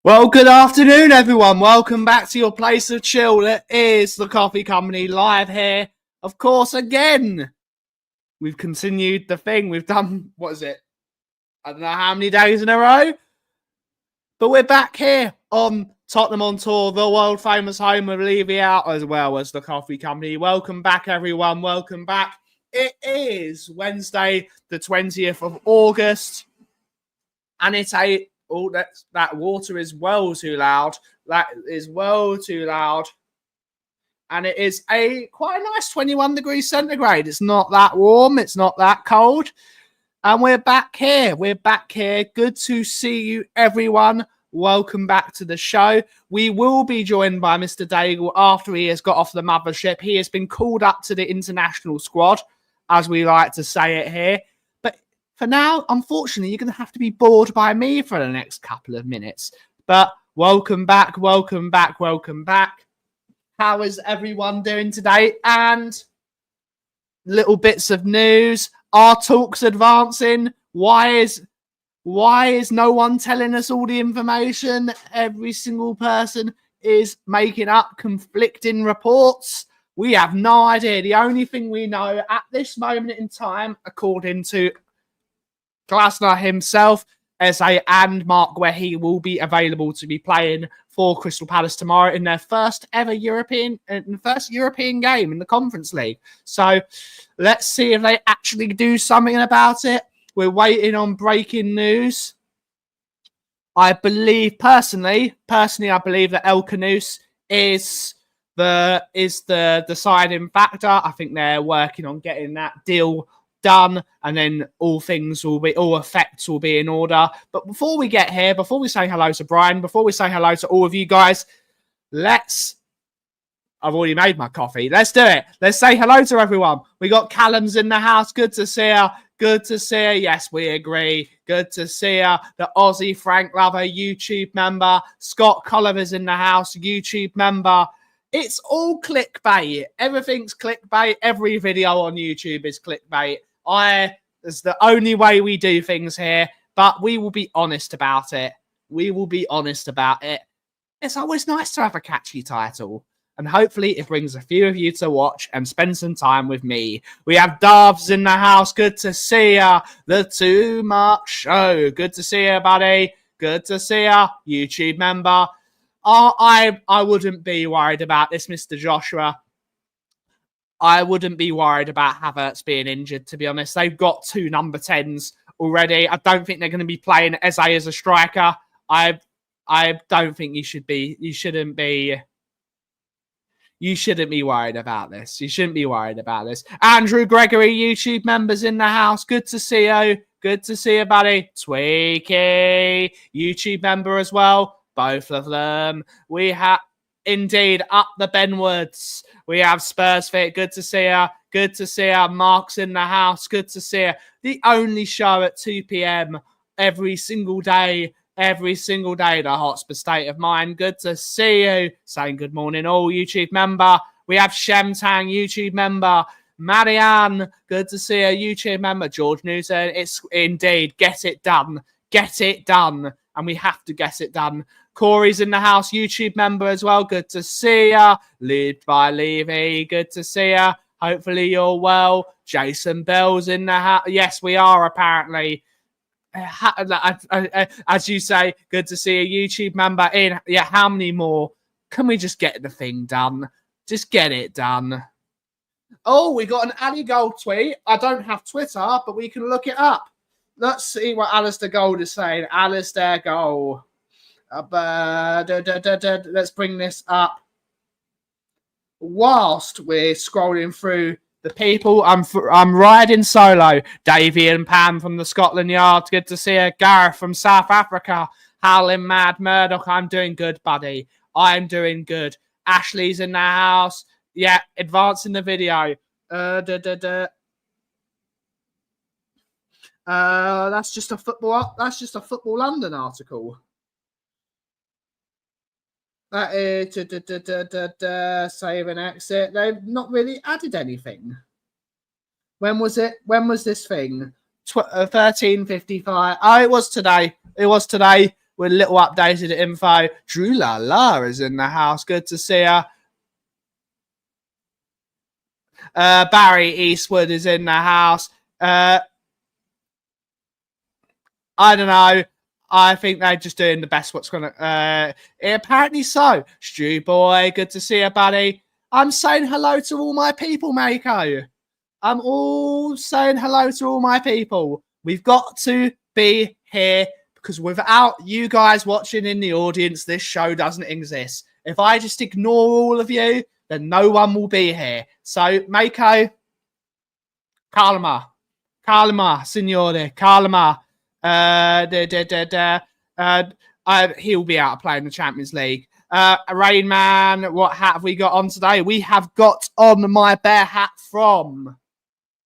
Well, good afternoon, everyone. Welcome back to your place of chill. It is the Coffee Company live here. Of course, again, we've continued the thing. We've done, what is it? I don't know how many days in a row. But we're back here on Tottenham on Tour, the world famous home of Levy out, as well as the Coffee Company. Welcome back, everyone. Welcome back. It is Wednesday, the 20th of August. And it's a... Oh, that water is well too loud. That is well too loud. And it is quite a nice 21 degrees centigrade. It's not that warm. It's not that cold. And we're back here. We're back here. Good to see you, everyone. Welcome back to the show. We will be joined by Mr. Dagul after he has got off the mothership. He has been called up to the international squad, as we like to say it here. For now, unfortunately, you're going to have to be bored by me for the next couple of minutes. But welcome back, welcome back, welcome back. How is everyone doing today? And little bits of news. Are talks advancing? Why is no one telling us all the information? Every single person is making up conflicting reports. We have no idea. The only thing we know at this moment in time, according to Glasner himself, Eze and Mark, where he will be available to be playing for Crystal Palace tomorrow in their first European game in the Conference League. So let's see if they actually do something about it. We're waiting on breaking news. I believe personally, I believe that El Khannouss is the deciding factor. I think they're working on getting that deal done, and then all effects will be in order. But before we get here, before we say hello to Brian, before we say hello to all of you guys, I've already made my coffee. Let's do it. Let's say hello to everyone. We got Callum's in the house. Good to see her. Good to see her. Yes, we agree. Good to see her. The Aussie Frank Lover YouTube member. Scott Colliver's in the house. YouTube member. It's all clickbait. Everything's clickbait. Every video on YouTube is clickbait. It's the only way we do things here, but we will be honest about it. We will be honest about it. It's always nice to have a catchy title, and hopefully it brings a few of you to watch and spend some time with me. We have Darvs in the house. Good to see ya. The Too Much Show. Good to see ya, buddy. Good to see ya. YouTube member. I wouldn't be worried about this, Mr. Joshua. I wouldn't be worried about Havertz being injured, to be honest. They've got two number 10s already. I don't think they're going to be playing Eze as a striker. I don't think you shouldn't be worried about this. You shouldn't be worried about this. Andrew Gregory, YouTube members in the house. Good to see you. Good to see you, buddy. Tweaky, YouTube member as well. Both of them. We have, indeed, up the Benwoods. We have Spurs Fit. Good to see her. Good to see her. Mark's in the house. Good to see her. The only show at 2 p.m. every single day. Every single day, the Hotspur State of Mind. Good to see you. Saying good morning, all YouTube member. We have Shemtang, YouTube member. Marianne, good to see her. YouTube member. George Newton. It's indeed. Get it done. Get it done. And we have to get it done. Corey's in the house, YouTube member as well. Good to see ya. Lived by Levy. Good to see ya. Hopefully you're well. Jason Bell's in the house. Yes, we are, apparently. As you say, good to see a YouTube member in. Yeah, how many more? Can we just get the thing done? Just get it done. Oh, we got an Ali Gold tweet. I don't have Twitter, but we can look it up. Let's see what Alistair Gold is saying. Alistair Gold. Let's bring this up. Whilst we're scrolling through the people, I'm riding solo. Davey and Pam from the Scotland Yard. Good to see you. Gareth from South Africa. Howling Mad Murdoch. I'm doing good, buddy. I'm doing good. Ashley's in the house. Yeah, advancing the video. That's just a Football London article. That is save and exit. They've not really added anything. When was it? When was this thing? 13:55. Oh, it was today. It was today. with a little updated info. Drew La is in the house. Good to see her. Barry Eastwood is in the house. I don't know. I think they're just doing the best what's going to... apparently so. Stu Boy, good to see you, buddy. I'm saying hello to all my people, Mako. I'm all saying hello to all my people. We've got to be here because without you guys watching in the audience, this show doesn't exist. If I just ignore all of you, then no one will be here. So, Mako, calma, signore, calma. He'll be out playing the Champions League. Rain Man, what hat have we got on today? We have got on my bear hat from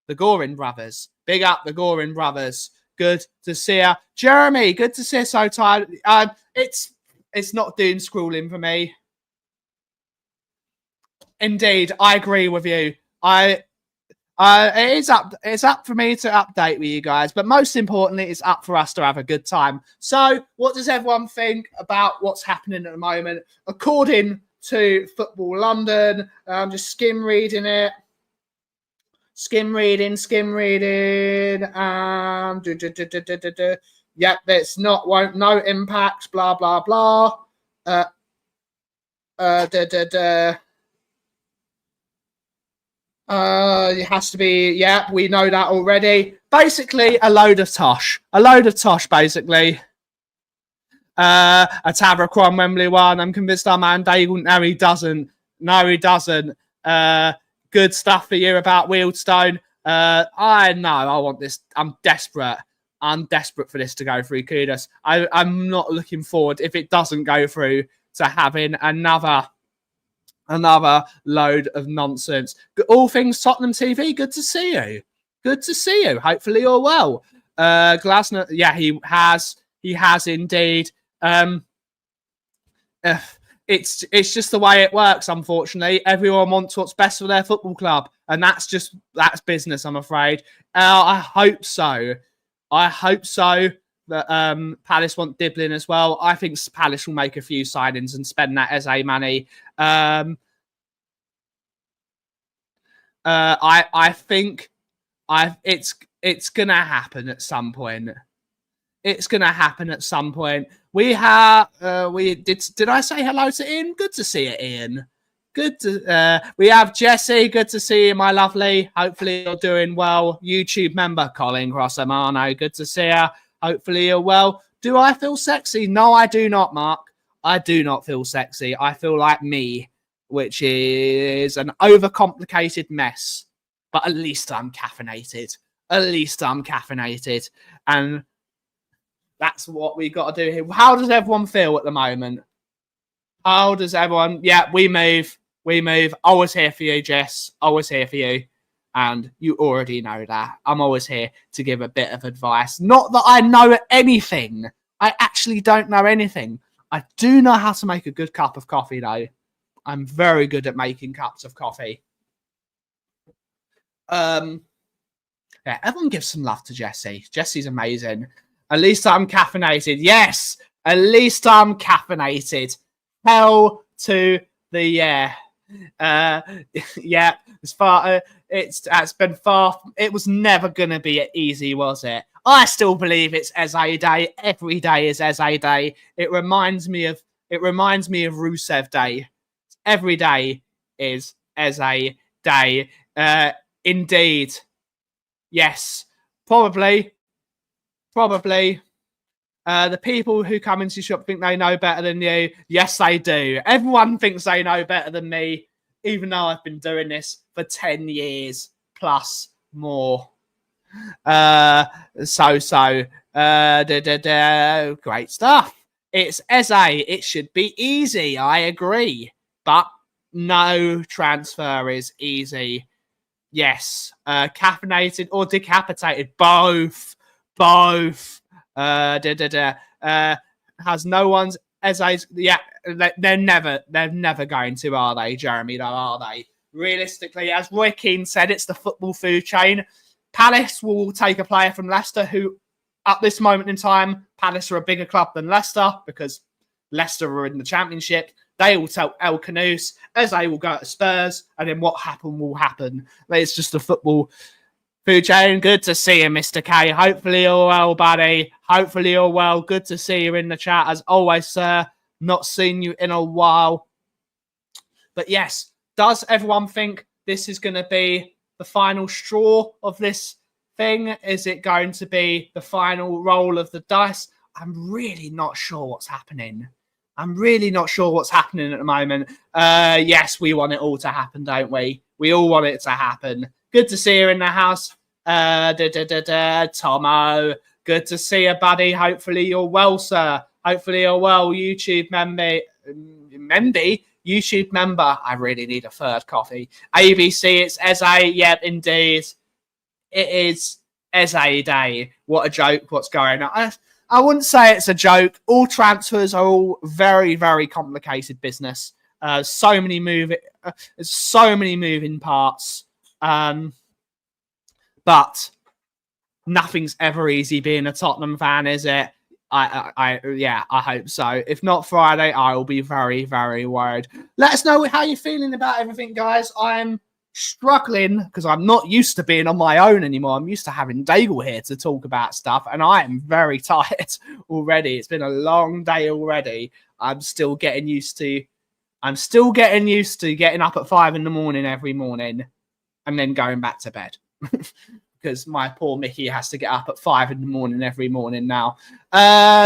the Gorin brothers. Big up the Gorin brothers. Good to see you. Jeremy, good to see you. So tired. It's not doom scrolling for me. Indeed, I agree with you. It's up for me to update with you guys, but most importantly, it's up for us to have a good time. So, what does everyone think about what's happening at the moment? According to Football London, I'm just skim reading it. Skim reading. Yep, that's won't no impact. Blah blah blah. It has to be, yeah, we know that already. Basically, a load of tosh, basically. A Tavercron Wembley one. I'm convinced our man Dagul. No, he doesn't. Good stuff for you about Wealdstone. I know, I want this. I'm desperate for this to go through, Kudos. I'm not looking forward, if it doesn't go through, to having another load of nonsense. All things Tottenham TV, good to see you. Hopefully you're well. Glasner, yeah, he has indeed. It's just the way it works, unfortunately. Everyone wants what's best for their football club, and that's business, I'm afraid. I hope so that Palace want Diblin as well. I think Palace will make a few signings and spend that Eze money. I think it's gonna happen at some point. We have did I say hello to Ian? Good to see you, Ian. We have Jesse. Good to see you, my lovely. Hopefully you're doing well. YouTube member Colin Grossamano. Good to see you. Hopefully you're well. Do I feel sexy? No, I do not, Mark. I do not feel sexy. I feel like me, which is an overcomplicated mess. But at least I'm caffeinated. And that's what we got to do here. How does everyone feel at the moment? How does everyone... Yeah, we move. Always here for you, Jess. Always here for you. And you already know that. I'm always here to give a bit of advice. Not that I know anything. I actually don't know anything. I do know how to make a good cup of coffee, though. I'm very good at making cups of coffee. Yeah, everyone give some love to Jesse. Jesse's amazing. At least I'm caffeinated. Yes, at least I'm caffeinated. Hell to the yeah. Yeah, as far it's been far. It was never gonna be easy, was it? I still believe it's Eze Day. Every day is Eze Day. It reminds me of Rusev Day. Every day is Eze Day. Indeed. Yes. Probably. The people who come into the shop think they know better than you. Yes, they do. Everyone thinks they know better than me, even though I've been doing this for 10 years plus more. Great stuff. It's Eze. It should be easy. I agree. But no transfer is easy. Yes. Caffeinated or decapitated. Both. Has no one's Eze's. Yeah, they're never going to, are they, Jeremy? Though, are they? Realistically, as Roy Keane said, it's the football food chain. Palace will take a player from Leicester who at this moment in time, Palace are a bigger club than Leicester because Leicester are in the Championship. They will tell El Khannouss, Eze will go to Spurs, and then what happened will happen. It's just a football food chain. Good to see you, Mr. K. Hopefully you're well, buddy. Hopefully you're well. Good to see you in the chat as always, sir. Not seen you in a while. But yes, does everyone think this is going to be the final straw of this thing? Is it going to be the final roll of the dice? I'm really not sure what's happening. I'm really not sure what's happening at the moment. Yes, we want it all to happen, don't we? We all want it to happen. Good to see you in the house. Tomo. Good to see you, buddy. Hopefully you're well, sir. Hopefully you're well. YouTube member. YouTube member. I really need a third coffee. ABC, it's Eze. Yep, indeed. It is Eze Day. What a joke. What's going on? I wouldn't say it's a joke. All transfers are all very, very complicated business. So many moving parts. But nothing's ever easy being a Tottenham fan, is it? I hope so. If not Friday, I will be very, very worried. Let us know how you're feeling about everything, guys. I'm struggling because I'm not used to being on my own anymore. I'm used to having Dagul here to talk about stuff, and I am very tired already. It's been a long day already. I'm still getting used to getting up at 5 a.m. every morning and then going back to bed. Because my poor Mickey has to get up at 5 a.m. every morning now.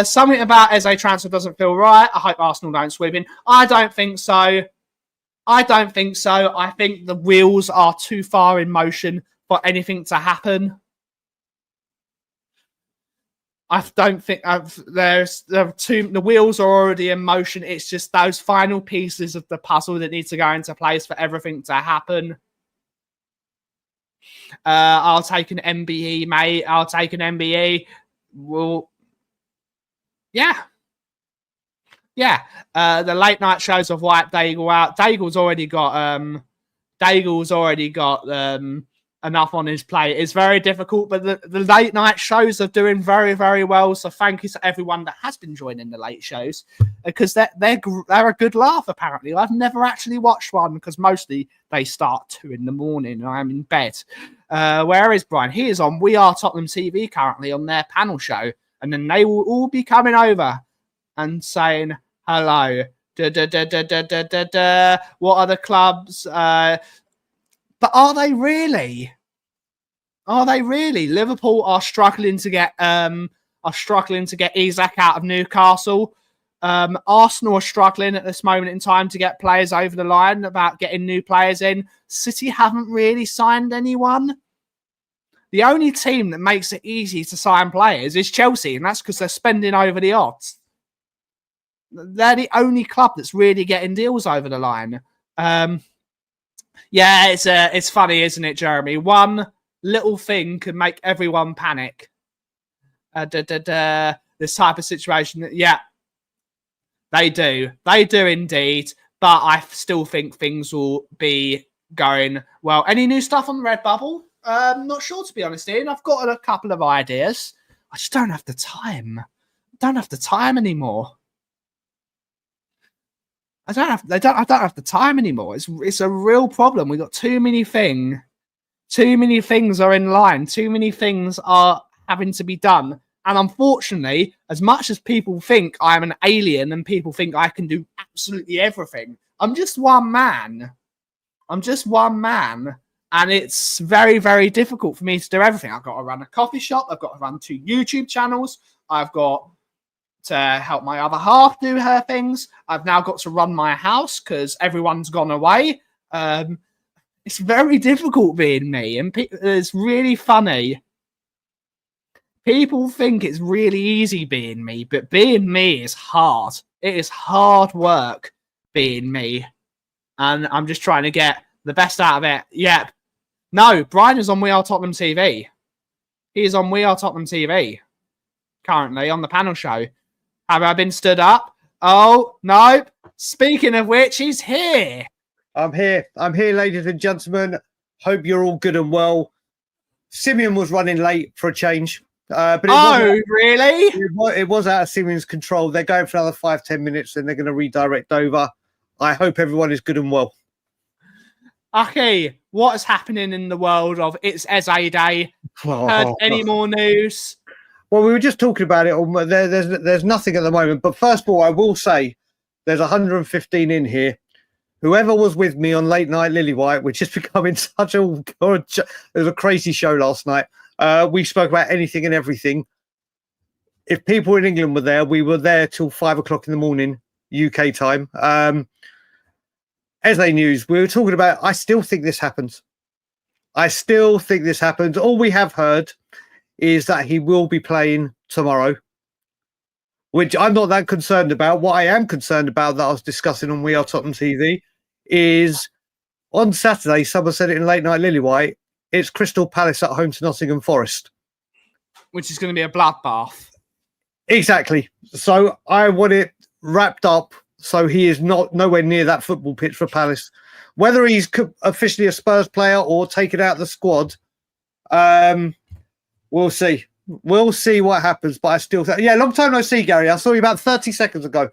Something about Eze transfer doesn't feel right. I hope Arsenal don't sweep in. I don't think so. I think the wheels are too far in motion for anything to happen. I don't think the wheels are already in motion. It's just those final pieces of the puzzle that need to go into place for everything to happen. I'll take an MBE, mate. I'll take an MBE. Well, yeah. The late night shows have wiped Dagul out. Dagul's already got enough on his plate. It's very difficult, but the late night shows are doing very, very well. So thank you to everyone that has been joining the late shows because they're a good laugh. Apparently, I've never actually watched one because mostly they start 2 a.m. and I'm in bed. Where is Brian? He is on We Are Tottenham TV currently on their panel show, and then they will all be coming over and saying hello. What are the clubs? But are they really? Liverpool are struggling to get Isak out of Newcastle. Arsenal are struggling at this moment in time to get players over the line about getting new players in. City haven't really signed anyone. The only team that makes it easy to sign players is Chelsea, and that's because they're spending over the odds. They're the only club that's really getting deals over the line. Yeah, it's funny, isn't it, Jeremy? One little thing can make everyone panic. This type of situation. Yeah, they do. They do indeed. But I still think things will be going well. Any new stuff on the Red Bubble? Not sure, to be honest, Ian. I've got a couple of ideas. I just don't have the time. I don't have the time anymore. I don't have the time anymore. It's a real problem. We've got too many things. Too many things are in line. Too many things are having to be done. And unfortunately, as much as people think I'm an alien and people think I can do absolutely everything, I'm just one man. And it's very, very difficult for me to do everything. I've got to run a coffee shop. I've got to run 2 YouTube channels. I've got to help my other half do her things. I've now got to run my house because everyone's gone away. It's very difficult being me. And it's really funny. People think it's really easy being me, but being me is hard. It is hard work being me. And I'm just trying to get the best out of it. Yep. No, Brian is on We Are Tottenham TV. He is on We Are Tottenham TV currently on the panel show. Have I been stood up? Oh, no. Speaking of which, he's here. I'm here, ladies and gentlemen. Hope you're all good and well. Simeon was running late for a change. But really? it was out of Siemens' control. They're going for another 5-10 minutes, and they're going to redirect over. I hope everyone is good and well. Okay, what is happening in the world of It's Eze Day? Heard any more news? Well, we were just talking about it. There's nothing at the moment. But first of all, I will say there's 115 in here. Whoever was with me on Late Night Lillywhite, which is becoming such a good, it was a crazy show last night. We spoke about anything and everything. If people in England were there, we were there till 5 o'clock in the morning, UK time. Eze news, we were talking about, I still think this happens. All we have heard is that he will be playing tomorrow, which I'm not that concerned about. What I am concerned about, that I was discussing on We Are Tottenham TV, is on Saturday, someone said it in Late Night Lillywhite, it's Crystal Palace at home to Nottingham Forest. Which is going to be a bloodbath. Exactly. So I want it wrapped up so he is nowhere near that football pitch for Palace. Whether he's officially a Spurs player or taken out of the squad, we'll see. We'll see what happens. But I still think, long time no see, Gary. I saw you about 30 seconds ago.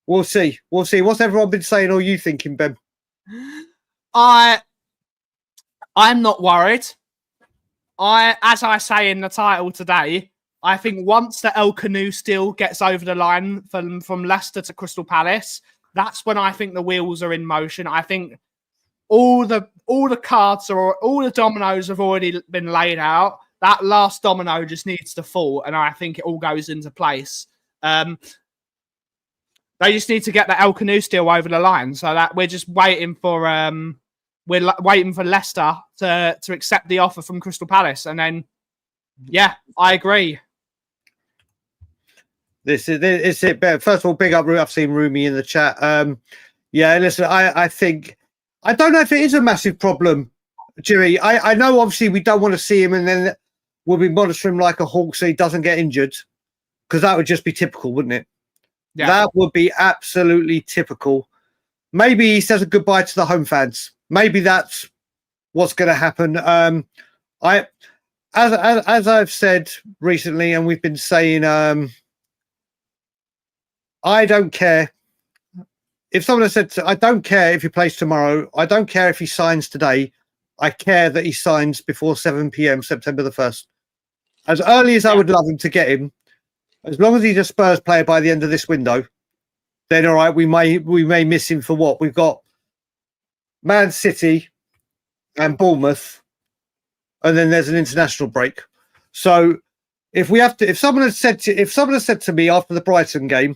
We'll see. What's everyone been saying or you thinking, Ben? I'm not worried. As I say in the title today, I think once the El Khannouss deal gets over the line from Leicester to Crystal Palace, that's when I think the wheels are in motion. I think all the cards or all the dominoes have already been laid out. That last domino just needs to fall, and I think it all goes into place. They just need to get the El Khannouss deal over the line, so that we're just waiting for waiting for Leicester to accept the offer from Crystal Palace, and then I agree. This is it. First of all, big up. I've seen Rumi in the chat. Listen, I think I don't know if it is a massive problem, Jimmy. I know obviously we don't want to see him, and then we'll be monitoring him like a hawk so he doesn't get injured, because that would just be typical, wouldn't it? Yeah. That would be absolutely typical. Maybe he says a goodbye to the home fans. Maybe that's what's going to happen. As I've said recently, and we've been saying, I don't care. If someone has said, I don't care if he plays tomorrow, I don't care if he signs today, I care that he signs before 7 p.m. September the 1st. As early as I would love him to get him, as long as he's a Spurs player by the end of this window, then all right, we may miss him for what? We've got Man City and Bournemouth, and then there's an international break. So if someone has said to me after the Brighton game,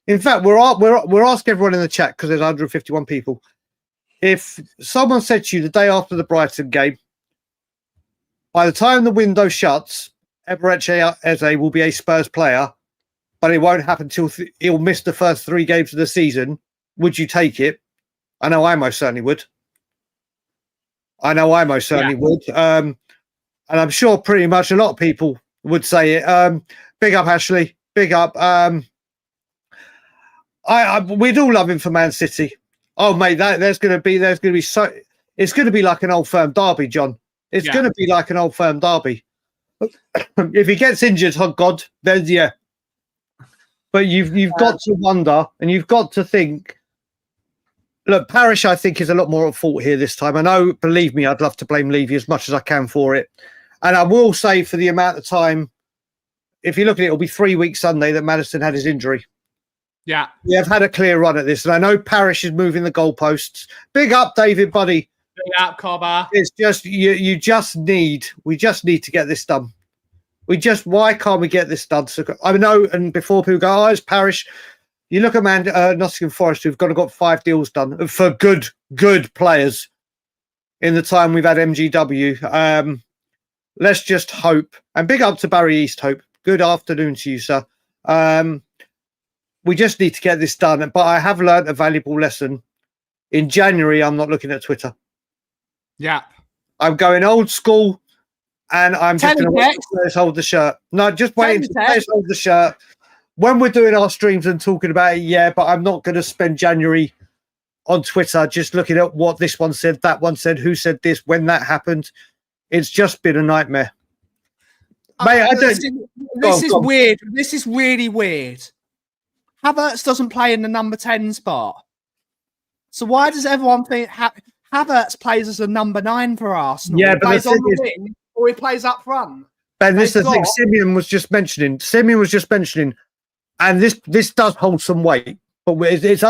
in fact, we're asking everyone in the chat because there's 151 people. If someone said to you the day after the Brighton game, by the time the window shuts, Eberechi Eze will be a Spurs player, but it won't happen till he'll miss the first 3 games of the season, would you take it? I know I most certainly would. And I'm sure pretty much a lot of people would say it. Big up, Ashley. Big up. We'd all love him for Man City. Oh, mate, there's going to be so. It's going to be like an Old Firm derby, John. It's going to be like an Old Firm derby. If he gets injured, oh God, then yeah. But you've got to wonder, and you've got to think. Look, Parish, I think, is a lot more at fault here this time. I know, believe me, I'd love to blame Levy as much as I can for it. And I will say, for the amount of time, if you look at it, it'll be 3 weeks Sunday that Maddison had his injury. Yeah. We have had a clear run at this. And I know Parish is moving the goalposts. Big up, David, buddy. Big up, Cobber. It's just, we just need to get this done. Why can't we get this done? So, I know, and before people go, oh, it's Parish. You look at Nottingham Forest, who've got 5 deals done for good players in the time we've had MGW. Let's just hope. And big up to Barry Easthope. Good afternoon to you, sir. We just need to get this done. But I have learned a valuable lesson. In January, I'm not looking at Twitter. Yeah. I'm going old school, and I'm just going to wait for players hold the shirt. No, just waiting to players hold the shirt. When we're doing our streams and talking about it, but I'm not going to spend January on Twitter just looking at what this one said, that one said, who said this, when that happened. It's just been a nightmare. Mate, I don't. This is weird. This is really weird. Havertz doesn't play in the number 10 spot. So why does everyone think Havertz plays as a number 9 for Arsenal? Yeah, he but plays on the wing or he plays up front. Ben, this is the thing Simeon was just mentioning. And this does hold some weight, but it's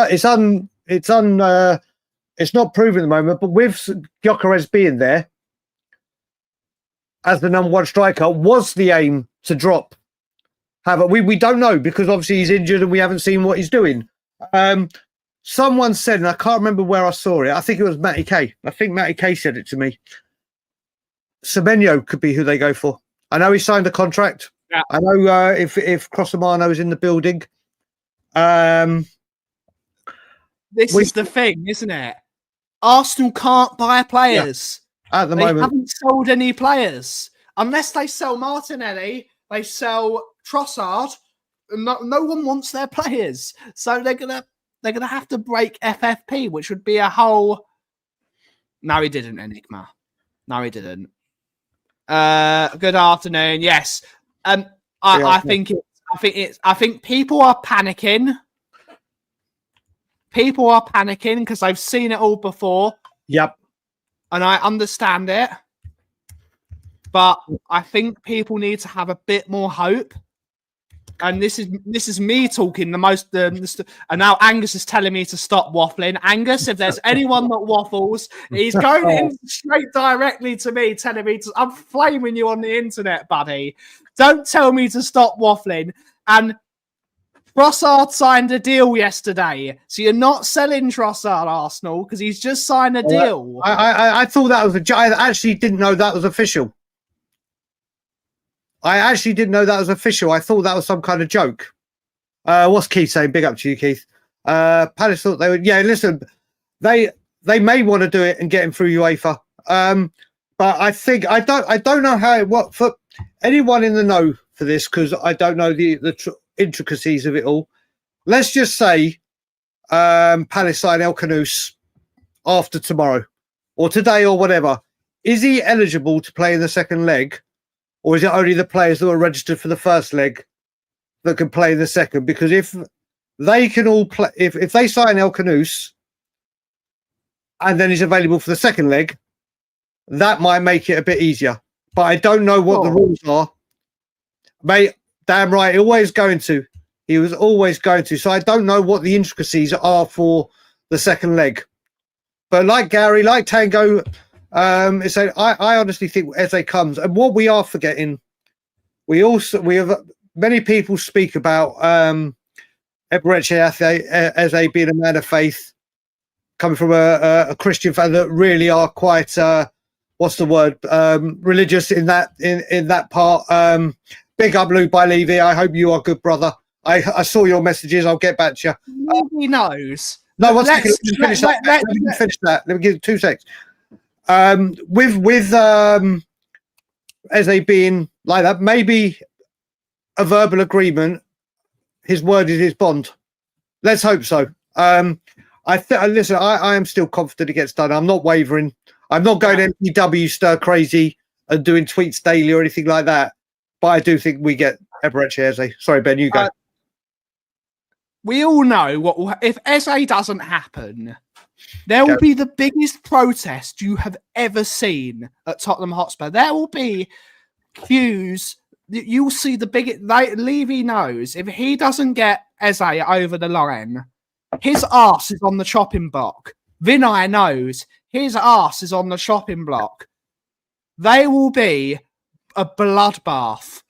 not proven at the moment. But with Gyökeres being there as the number 1 striker, was the aim to drop Havertz? We don't know, because obviously he's injured and we haven't seen what he's doing. Someone said, and I can't remember where I saw it. I think it was Matty K. I think Matty K said it to me. Semenyo could be who they go for. I know he signed a contract. Yeah. I know if Crossamano is in the building. This is the thing, isn't it? Arsenal can't buy players. Yeah, at the moment. They haven't sold any players. Unless they sell Martinelli, they sell Trossard. No one wants their players. So they're gonna have to break FFP, which would be a whole... No, he didn't, Enigma. No, he didn't. Good afternoon. Yes. I think people are panicking. People are panicking because they've seen it all before. Yep. And I understand it. But I think people need to have a bit more hope. And this is me talking the most. And now Angus is telling me to stop waffling. Angus, if there's anyone that waffles, he's going in straight directly to me, telling me I'm flaming you on the internet, buddy. Don't tell me to stop waffling. And Trossard signed a deal yesterday, so you're not selling Trossard, Arsenal, because he's just signed a deal. I thought that was I actually didn't know that was official. I thought that was some kind of joke. What's Keith saying? Big up to you, Keith. Palace thought they would. Yeah, listen, they may want to do it and get him through UEFA. But I think I don't know how it works for anyone in the know for this, because I don't know the intricacies of it all. Let's just say Palace sign El Khannouss after tomorrow or today or whatever. Is he eligible to play in the second leg? Or is it only the players that are registered for the first leg that can play in the second? Because if they can all play, if they sign El Khannouss and then he's available for the second leg, that might make it a bit easier. But I don't know what the rules are. Mate, damn right, he was always going to. So I don't know what the intricacies are for the second leg. But like Gary, like Tango, I honestly think Eze comes, and what we are forgetting, we have many people speak about Eberechi Eze being a man of faith, coming from a Christian fan that really are quite religious in that part. Big up, Lou by Levy. I hope you are good, brother. I saw your messages. I'll get back to you. He knows. No, one second. Let me finish that. Let me give 2 seconds. With Eze being like that, maybe a verbal agreement. His word is his bond. Let's hope so. Listen, I am still confident it gets done. I'm not wavering. I'm not going MPW stir crazy and doing tweets daily or anything like that. But I do think we get Eberechi Eze. Sorry, Ben, you go. We all know if Eze doesn't happen, there will be the biggest protest you have ever seen at Tottenham Hotspur. There will be queues. You'll see the biggest. Levy knows if he doesn't get Eze over the line, his arse is on the chopping block. Vinay knows his arse is on the chopping block. They will be a bloodbath.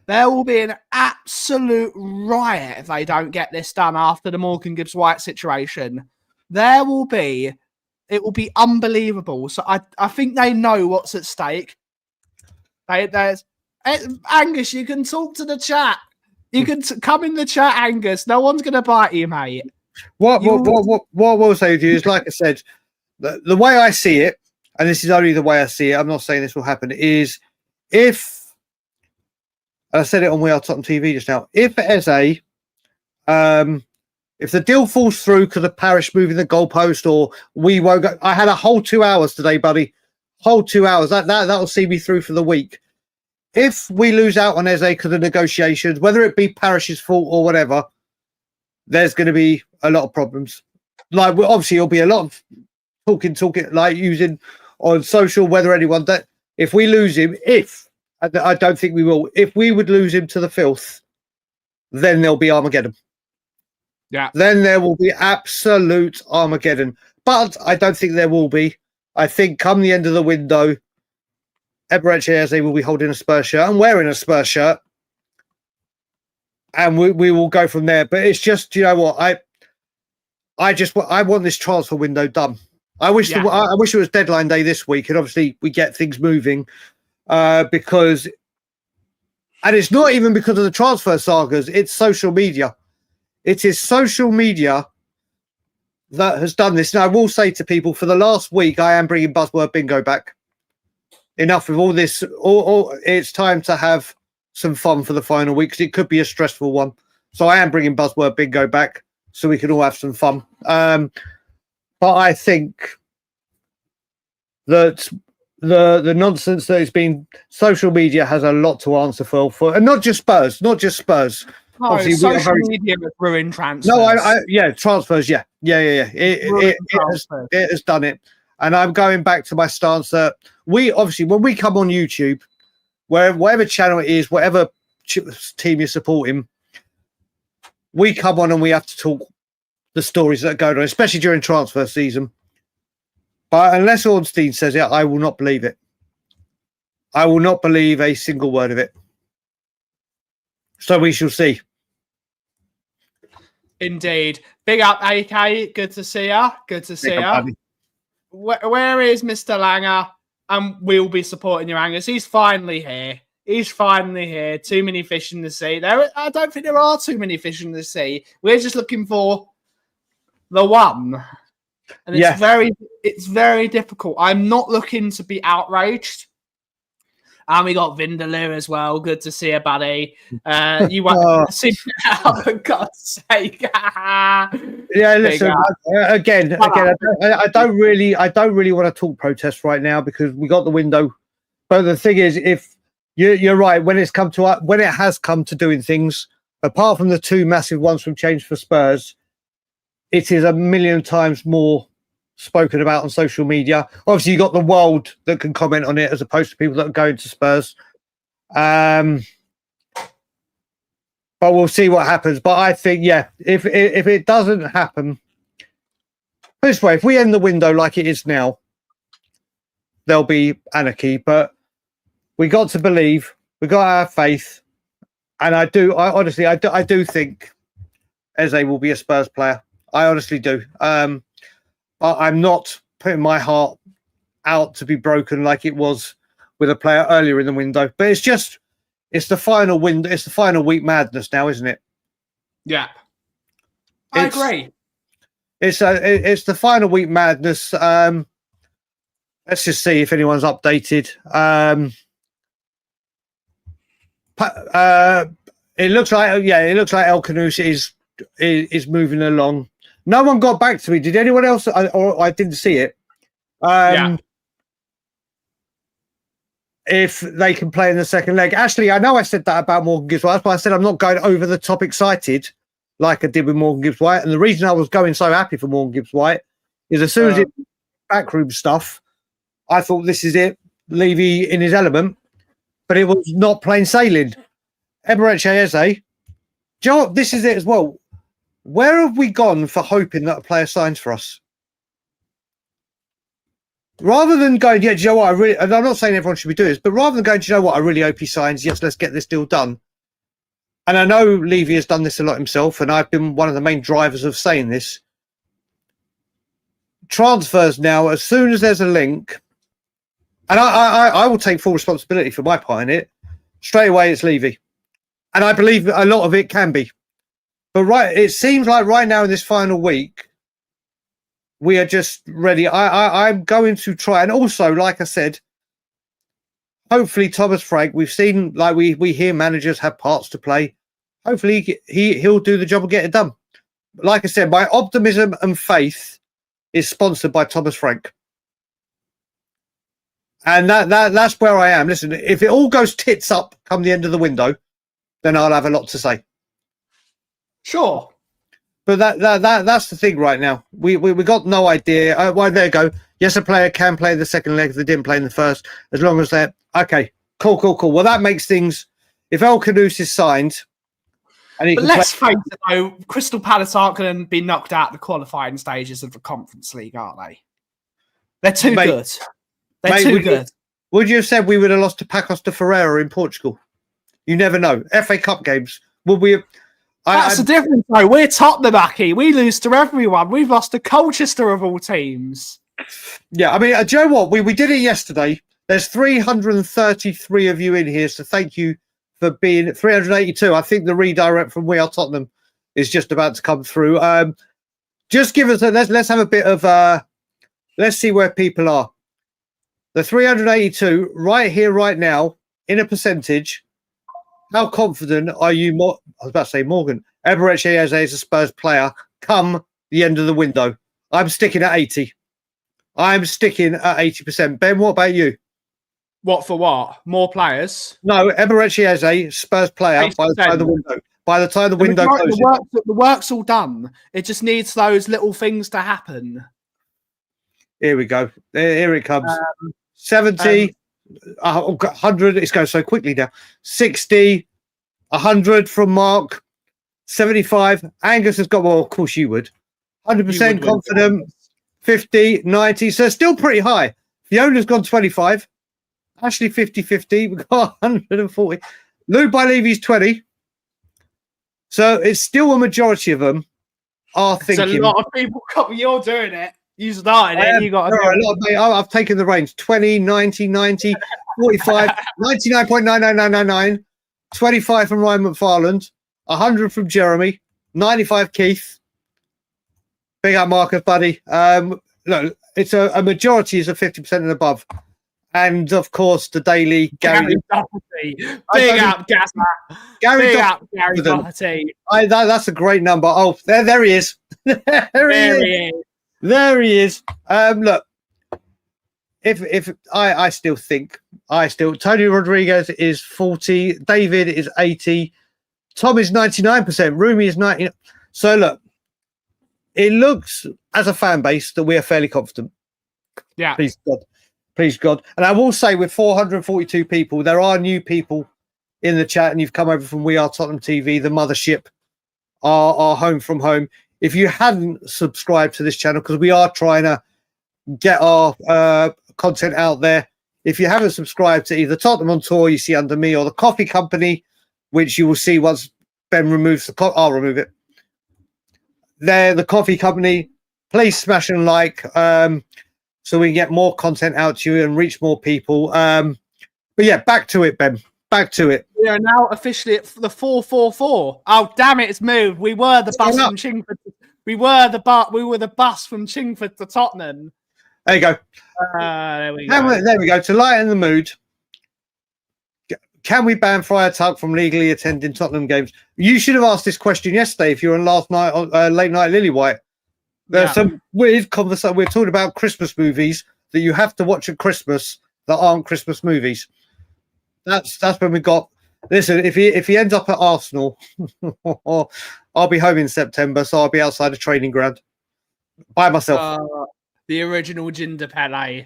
There will be an absolute riot if they don't get this done after the Morgan Gibbs-White situation. It will be unbelievable. So I think they know what's at stake. Angus, you can talk to the chat. You can come in the chat, Angus. No one's going to bite you, mate. What I will say to you is, like I said, the way I see it, and this is only the way I see it, I'm not saying this will happen, is if, and I said it on We Are Tottenham TV just now, if Eze, if the deal falls through because of Parish moving the goalpost or we won't go, I had a whole 2 hours today, buddy. whole 2 hours, that'll see me through for the week. If we lose out on Eze because of negotiations, whether it be Parish's fault or whatever, there's going to be a lot of problems. Like, obviously, it'll be a lot of talking, like using on social, whether anyone that if we lose him, I don't think we will, if we would lose him to the filth, then there'll be Armageddon. Yeah. Then there will be absolute Armageddon. But I don't think there will be. I think come the end of the window, Eberechi Eze will be holding a Spurs shirt and wearing a Spurs shirt. And we will go from there. But it's just, you know what, I want this transfer window done. I wish it was deadline day this week, and obviously we get things moving because, and it's not even because of the transfer sagas, it's social media. It is social media that has done this. Now, I will say to people, for the last week, I am bringing Buzzword Bingo back. Enough with all this. It's time to have some fun for the final week, because it could be a stressful one. So I am bringing Buzzword Bingo back so we can all have some fun. But I think that the nonsense that has been social media has a lot to answer for, and not just Spurs. No, Obviously, social media has ruined transfers. No, transfers. Yeah. It has done it, and I'm going back to my stance that we obviously, when we come on YouTube, whatever channel it is, whatever team you're supporting, we come on and we have to talk the stories that are going on, especially during transfer season. But unless Ornstein says it, I will not believe it. I will not believe a single word of it. So we shall see. Indeed. Big up, AK. Good to see ya. Good to see ya. Where is Mr. Langer? We'll be supporting your Angers. He's finally here. Too many fish in the sea. I don't think there are too many fish in the sea. We're just looking for the one. And it's very difficult. I'm not looking to be outraged. And we got Vindaloo as well. Good to see you, buddy. You won't see out, for God's sake. Yeah, listen. Again, I don't really want to talk protests right now because we got the window. But the thing is, if you're right, when it has come to doing things, apart from the two massive ones from Change for Spurs, it is a million times more spoken about on social media. Obviously, you got the world that can comment on it as opposed to people that are going to Spurs. But we'll see what happens. But I think, if it doesn't happen, this way, if we end the window like it is now, there'll be anarchy. But we got to believe, we got to have faith, and I honestly think Eze will be a Spurs player. I honestly do. I'm not putting my heart out to be broken like it was with a player earlier in the window. But it's the final window. It's the final week madness now, isn't it? Yeah, I agree. It's the final week madness. Let's just see if anyone's updated. It looks like El Khannouss is moving along. No one got back to me. Did anyone else? I didn't see it. If they can play in the second leg. Actually, I know I said that about Morgan Gibbs-White. That's why I said I'm not going over the top excited like I did with Morgan Gibbs-White. And the reason I was going so happy for Morgan Gibbs-White is as soon as it backroom stuff, I thought this is it. Levy in his element. But it was not plain sailing. Eberechi Eze. Do you know what? This is it as well. Where have we gone for hoping that a player signs for us? Rather than going, do you know what, and I'm not saying everyone should be doing this, but rather than going, do you know what, I really hope he signs, yes, let's get this deal done. And I know Levy has done this a lot himself, and I've been one of the main drivers of saying this. Transfers now, as soon as there's a link, and I will take full responsibility for my part in it, straight away it's Levy. And I believe a lot of it can be. But it seems like right now in this final week, we are just ready. I'm going to try. And also, like I said, hopefully Thomas Frank, we've seen, like we hear managers have parts to play. Hopefully he'll do the job and get it done. Like I said, my optimism and faith is sponsored by Thomas Frank. And that's where I am. Listen, if it all goes tits up come the end of the window, then I'll have a lot to say. Sure. But that's the thing right now. We got no idea. Well, there you go. Yes, a player can play the second leg if they didn't play in the first, as long as they're okay. Cool. Well, that makes things. If El Khannouss is signed, and let's face it, though, Crystal Palace aren't going to be knocked out the qualifying stages of the Conference League, are they? They're too good. They're too good. Would you have said we would have lost to Pacos de Ferreira in Portugal? You never know. FA Cup games. Would we have? That's the difference, though. We're Tottenham, Aki. We lose to everyone. We've lost to Colchester of all teams. Yeah, I mean, do you know what? We did it yesterday. There's 333 of you in here, so thank you for being 382. I think the redirect from We Are Tottenham is just about to come through. Just give us let's have a bit of let's see where people are. The 382 right here, right now, in a percentage. How confident are you? I was about to say Morgan. Eberechi Eze is a Spurs player. Come the end of the window, I'm sticking at 80. I'm sticking at 80%. Ben, what about you? What for what? More players? No, Eberechi Eze, Spurs player 80%. by the time the window. By the time the window closes. The work's all done. It just needs those little things to happen. Here we go. Here it comes. 70, 100. It's going so quickly now. 60, 100 from Mark. 75. Angus has got, well, of course you would. 100% confident. 50, 90. So still pretty high. Fiona's gone 25. Ashley 50-50. We've got 140. Lou by Levy's 20. So it's still a majority of them are thinking. There's a lot of people. You're doing it. You started it. You got I've taken the reins. 20, 90, 90, 45, 99.99999, 25 from Ryan McFarland, 100 from Jeremy, 95 Keith. Big up Marcus, buddy. No, it's a majority is a 50% and above. And of course, the daily Gary Doherty. Big up, Gasma. Big up, Gary Doherty. That's a great number. Oh, there he is. there he is. There he is. Look, if I still think Tony Rodriguez is 40, David is 80, Tom is 99%, Rumi is 90. So look, it looks as a fan base that we are fairly confident. Yeah. Please God. And I will say, with 442 people, there are new people in the chat, and you've come over from We Are Tottenham TV, the mothership, our home from home. If you hadn't subscribed to this channel, because we are trying to get our content out there, if you haven't subscribed to either Tottenham on Tour, you see under me, or the Coffee Company, which you will see once Ben removes I'll remove it. They're the Coffee Company. Please smash and like, so we can get more content out to you and reach more people. But yeah, back to it, Ben. Back to it. We are now officially at the 444. Oh, damn it! It's moved. We were the bus from Chingford. We were the bus from Chingford to Tottenham. There you go. There we go. There we go. To lighten the mood, can we ban Friar Tuck from legally attending Tottenham games? You should have asked this question yesterday if you were on last night on Late Night Lillywhite. There's some weird conversation. We're talking about Christmas movies that you have to watch at Christmas that aren't Christmas movies. That's when we got. Listen, if he ends up at Arsenal, I'll be home in September, so I'll be outside a training ground by myself. The original Jinder Pele.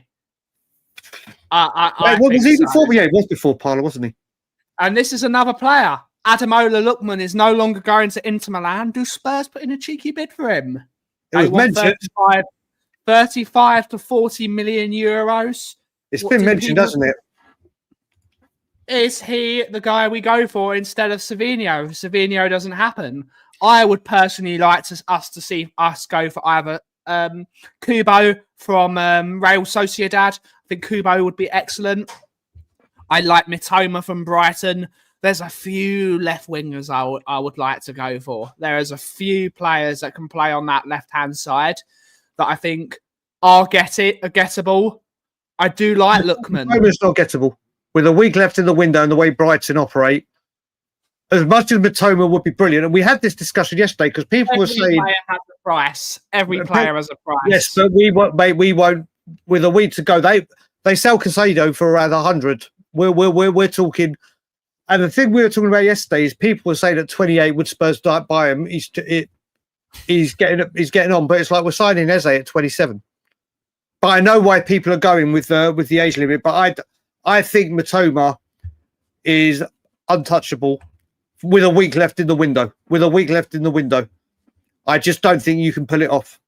Was he before? Yeah, he was before Parlour, wasn't he? And this is another player. Ademola Lookman is no longer going to Inter Milan. Do Spurs put in a cheeky bid for him? It was mentioned. 35 to 40 million euros. It's been mentioned, hasn't it? Is he the guy we go for instead of Savinho? If Savinho doesn't happen, I would personally like us to see us go for either Kubo from Real Sociedad. I think Kubo would be excellent. I like Mitoma from Brighton. There's a few left wingers I would like to go for. There is a few players that can play on that left-hand side that I think are gettable. I do like Lookman. Mitoma's not gettable. With a week left in the window and the way Brighton operate, as much as Mitoma would be brilliant, and we had this discussion yesterday because people were saying... Every player has a price. Every player has a price. Yes, but we won't, with a week to go, they They sell Casado for around 100. We're talking, and the thing we were talking about yesterday is people were saying at 28 would Spurs buy him. He's getting on, but it's like we're signing Eze at 27. But I know why people are going with the age limit. But I think Matoma is untouchable with a week left in the window. I just don't think you can pull it off.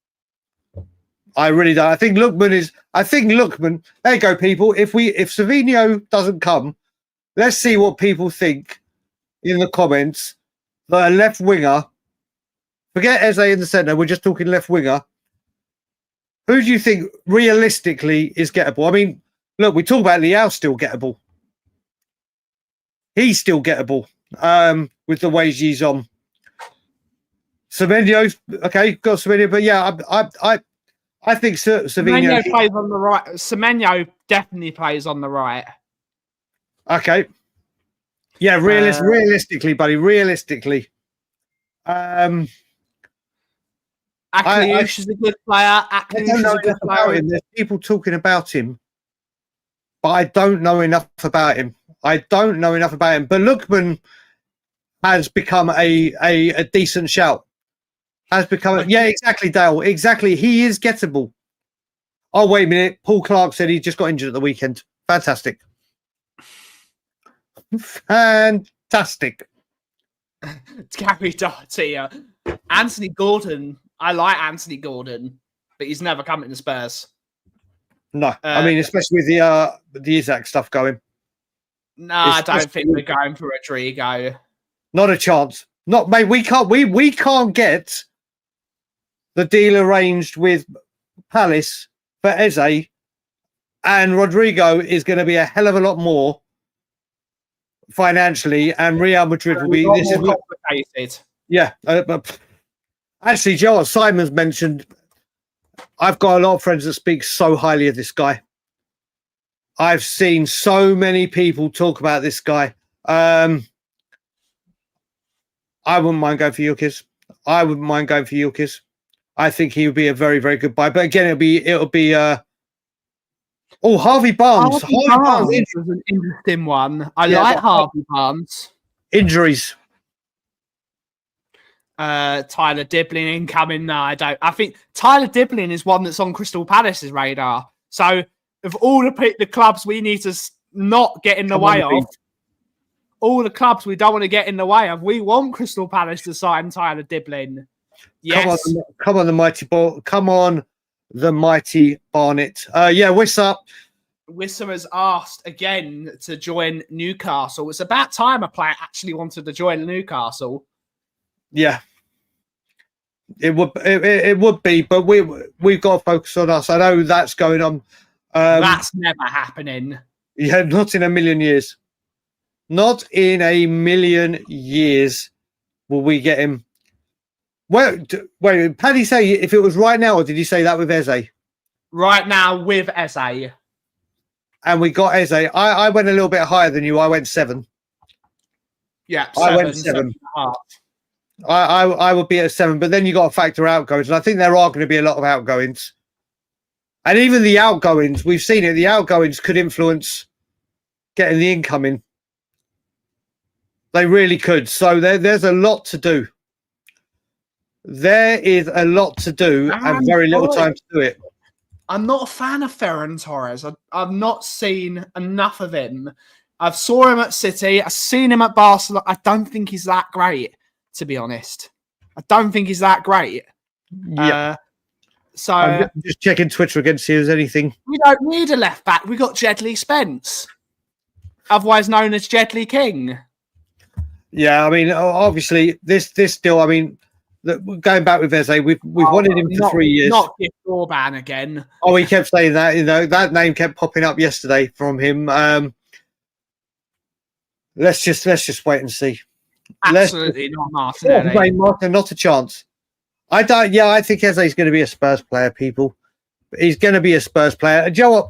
I really don't. I think Lookman. There you go, people. If Savinho doesn't come, let's see what people think in the comments. The left winger. Forget Eze in the centre. We're just talking left winger. Who do you think realistically is gettable? I mean, look, we talk about Leao still gettable. He's still gettable with the ways he's on. Semenyo, okay, got Semenyo, but yeah, I think Savinho plays on the right. Semenyo definitely plays on the right. Okay. Yeah, realistically, buddy, realistically. Akliouche is a good player. I don't know enough about him. There's people talking about him, but I don't know enough about him. But Lookman has become a decent shout. Yeah, exactly, Dale. Exactly. He is gettable. Oh, wait a minute. Paul Clark said he just got injured at the weekend. Fantastic. Fantastic. Gary Doherty. Anthony Gordon. I like Anthony Gordon, but he's never coming to Spurs. No. I mean, especially with the Isaac stuff going. No, I don't think we're going for Rodrigo. Not a chance. Not, mate. We can't get the deal arranged with Palace for Eze, and Rodrigo is going to be a hell of a lot more financially, and Real Madrid will be. This is complicated. Yeah. Actually, Joe Simon's mentioned. I've got a lot of friends that speak so highly of this guy. I've seen so many people talk about this guy. I wouldn't mind going for Yildiz. I think he would be a very, very good buy. But again, it'll be Harvey Barnes. Harvey Barnes was an interesting one. I like Harvey Barnes. Injuries. Tyler Diblin incoming. No, I don't. I think Tyler Diblin is one that's on Crystal Palace's radar. So of all the clubs we need to not get in the way of, all the clubs we don't want to get in the way of, we want Crystal Palace to sign Tyler Diblin. Yes. Come on, the mighty ball. Come on, the mighty Barnet. Wissa has asked again to join Newcastle. It's about time a player actually wanted to join Newcastle. Yeah, it would be, but we've got to focus on us. I know that's going on. That's never happening. Yeah, not in a million years. Not in a million years will we get him. Wait, Paddy say if it was right now, or did he say that with Eze? Right now with Eze. And we got Eze. I went a little bit higher than you. I went 7. Yeah, I went 7. I would be at 7, but then you got to factor outgoings, and I think there are going to be a lot of outgoings. And even the outgoings, we've seen it. The outgoings could influence getting the incoming. They really could. So there's a lot to do. There is a lot to do and very little time to do it. I'm not a fan of Ferran Torres. I've not seen enough of him. I've saw him at City. I've seen him at Barcelona. I don't think he's that great, to be honest. I don't think he's that great. Yeah. So I'm just checking Twitter again to see if there's anything. We don't need a left back. We got Jedley Spence, otherwise known as Jedley King. Yeah, I mean, obviously, this deal. I mean, going back with Eze, we've wanted him for 3 years. Not Gift Orban again. Oh, he kept saying that. You know, that name kept popping up yesterday from him. Let's just wait and see. Absolutely not Martinelli. Martin, not a chance. I don't. Yeah, I think Eze's going to be a Spurs player. People, he's going to be a Spurs player. And you know what?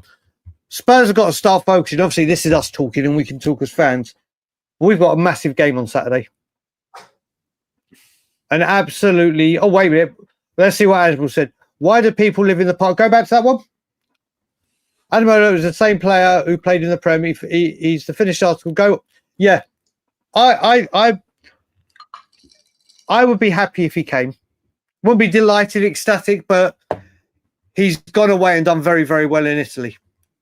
Spurs have got to start focusing. Obviously, this is us talking, and we can talk as fans. We've got a massive game on Saturday. And absolutely. Oh, wait a minute. Let's see what Asbel said. Why do people live in the park? Go back to that one. Ademola is the same player who played in the Premier. He's the finished article. Go, yeah. I would be happy if he came. Wouldn't be delighted, ecstatic, but he's gone away and done very, very well in Italy.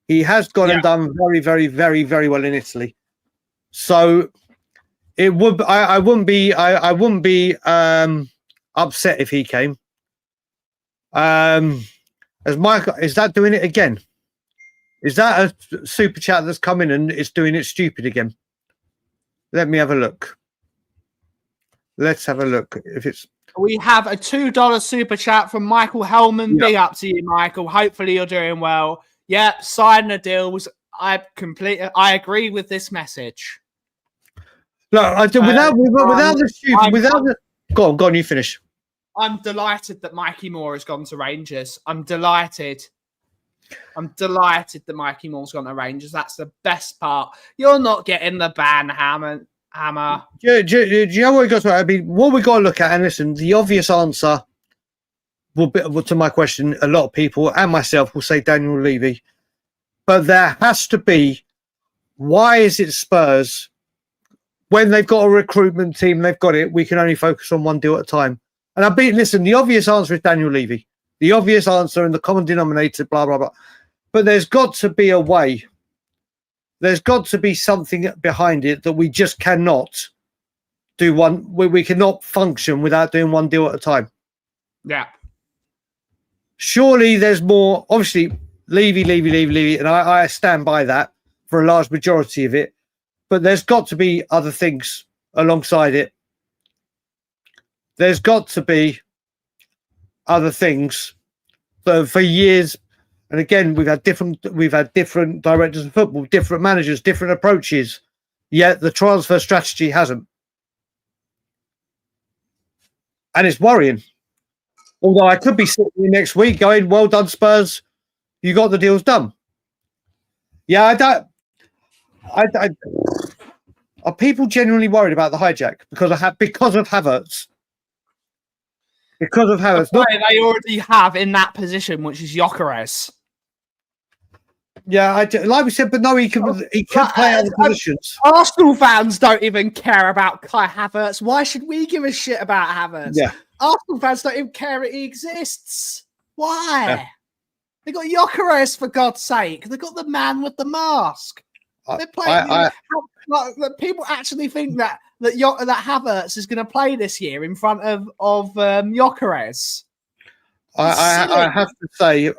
He has gone and done very, very, very, very well in Italy. So it would. I wouldn't be. I wouldn't be upset if he came. As Michael, is that doing it again? Is that a super chat that's coming and it's doing it stupid again? Let me have a look. Let's have a look. If it's We have a $2 super chat from Michael Hellman. Big up to you, Michael. Hopefully you're doing well. Yep, sign the deals. I agree with this message. No, I do, without the stupid. Go on. You finish. I'm delighted that Mikey Moore has gone to Rangers. I'm delighted that Mikey Moore's gone to Rangers. That's the best part. You're not getting the ban hammer. Do you know what we got to? I mean, what we got to look at, and listen, the obvious answer will be to my question. A lot of people and myself will say Daniel Levy, but there has to be. Why is it Spurs? When they've got a recruitment team, they've got it. We can only focus on one deal at a time. And listen, the obvious answer is Daniel Levy. The obvious answer and the common denominator, blah, blah, blah. But there's got to be a way. There's got to be something behind it that we just cannot do one. We cannot function without doing one deal at a time. Yeah. Surely there's more. Obviously, Levy. And I stand by that for a large majority of it. But there's got to be other things alongside it. There's got to be other things that for years, and again, we've had different directors of football, different managers, different approaches, yet the transfer strategy hasn't. And it's worrying. Although I could be sitting here next week going, well done, Spurs, you got the deals done. Yeah, are people genuinely worried about the hijack because of Havertz? Because of Havertz, they already have in that position, which is Gyökeres. Yeah, like we said, but no, he can play other positions. Arsenal fans don't even care about Kai Havertz. Why should we give a shit about Havertz? Yeah, Arsenal fans don't even care that he exists. Why? Yeah. They got Gyökeres, for God's sake. They got the man with the mask. They're playing. People actually think that Havertz is going to play this year in front of Gyökeres. I have to say,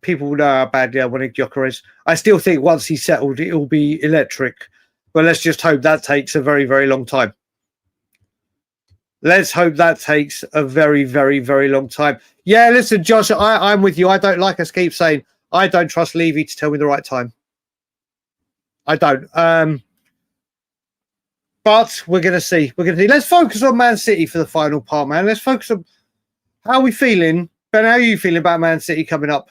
people know how badly I wanted Gyökeres. I still think once he's settled, it will be electric. But let's just hope that takes a very, very long time. Let's hope that takes a very, very, very long time. Yeah, listen, Josh, I'm with you. I don't, like I keep saying, I don't trust Levy to tell me the right time. I don't. But we're going to see. Let's focus on Man City for the final part, man. Let's focus on how are we feeling. Ben, how are you feeling about Man City coming up?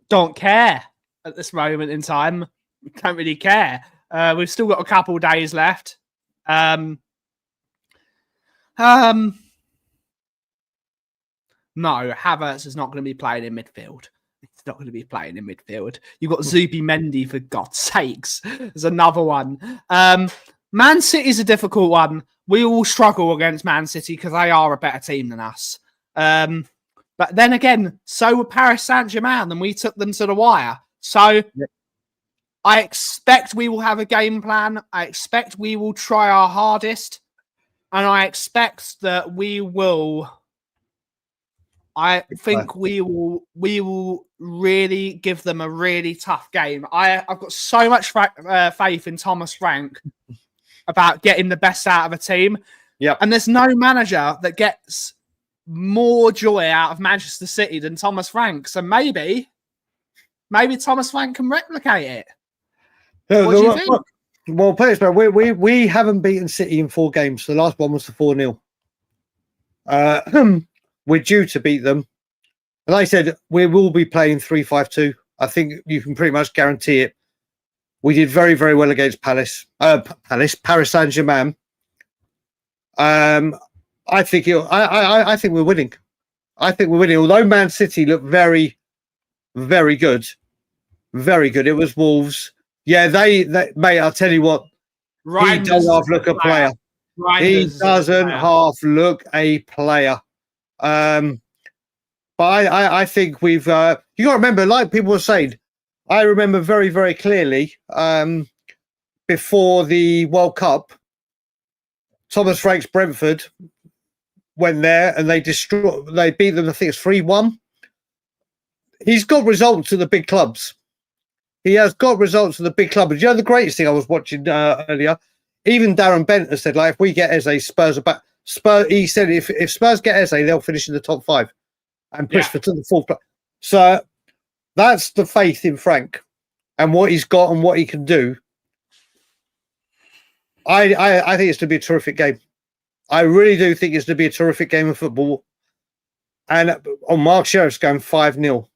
Don't care at this moment in time. We don't really care. We've still got a couple of days left. No, Havertz is not going to be playing in midfield. It's not going to be playing in midfield. You've got Zubimendi, for God's sakes. There's another one. Man City is a difficult one. We all struggle against Man City because they are a better team than us. But then again, so were Paris Saint-Germain, and we took them to the wire. So I expect we will have a game plan. I expect we will try our hardest. And I expect that we will... I think we will really give them a really tough game. I've got so much faith in Thomas Frank about getting the best out of a team. Yeah, and there's no manager that gets more joy out of Manchester City than Thomas Frank. So maybe Thomas Frank can replicate it. What do you think? Well, put it this way, we haven't beaten City in 4 games. The last one was the 4-0. We're due to beat them. And like I said, we will be playing 3-5-2. I think you can pretty much guarantee it. We did very, very well against Paris Saint-Germain. I think we're winning. Although Man City look very, very good. Very good. It was Wolves. Yeah, they mate, I'll tell you what, he doesn't half look a player. He doesn't half look a player. But I think we've you got to remember, like people were saying, I remember very, very clearly before the World Cup, Thomas Frank's Brentford went there and they beat them, I think it's 3-1. He's got results at the big clubs. He has got results at the big clubs. You know, the greatest thing I was watching earlier, even Darren Bent said, like, if we get Eze, Spurs are back. He said if Spurs get Eze, they'll finish in the top 5 and push for to the 4th place. So that's the faith in Frank and what he's got and what he can do. I think it's to be a terrific game. I really do think it's to be a terrific game of football. And on Mark Sheriff's going 5-0.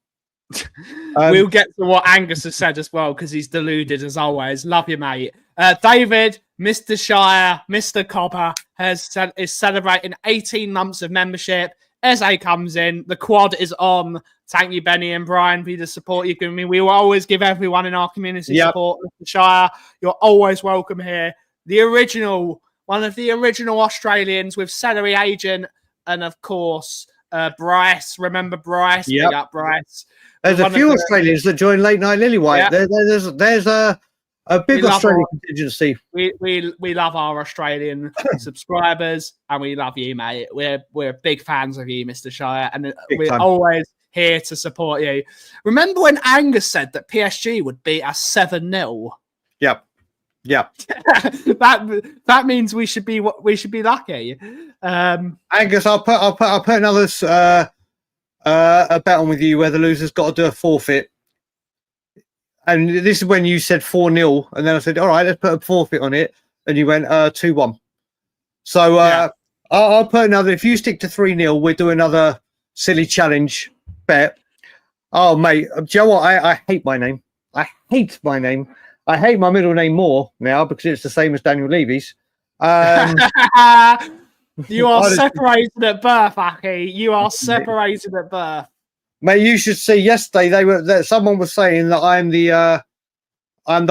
We'll get to what Angus has said as well because he's deluded as always. Love you, mate. David, Mr. Shire, Mr. Copper is celebrating 18 months of membership. Eze comes in, the quad is on. Thank you, Benny and Brian, for the support you've given me. We will always give everyone in our community support. Mr. Shire, you're always welcome here. One of the original Australians with Celery Agent, and of course Bryce. Remember Bryce? Big up Bryce. There's a few Australians that join Late Night Lillywhite. Yeah. There's a big Australian contingency. We love our Australian subscribers, and we love you, mate. We're big fans of you, Mr. Shire, and we're always here to support you. Remember when Angus said that PSG would beat us 7-0? Yep. Yeah, that means we should be lucky. Angus, I'll put another a bet on with you where the loser's got to do a forfeit. And this is when you said 4-0, and then I said, all right, let's put a forfeit on it, and you went 2-1. So I'll put another. If you stick to 3-0, we'll do another silly challenge bet. Oh, mate, do you know what? I hate my name. I hate my name. I hate my middle name more now because it's the same as Daniel Levy's. You are separated at birth, Aki. You are separated at birth. Mate, you should see. Yesterday, someone was saying that I'm the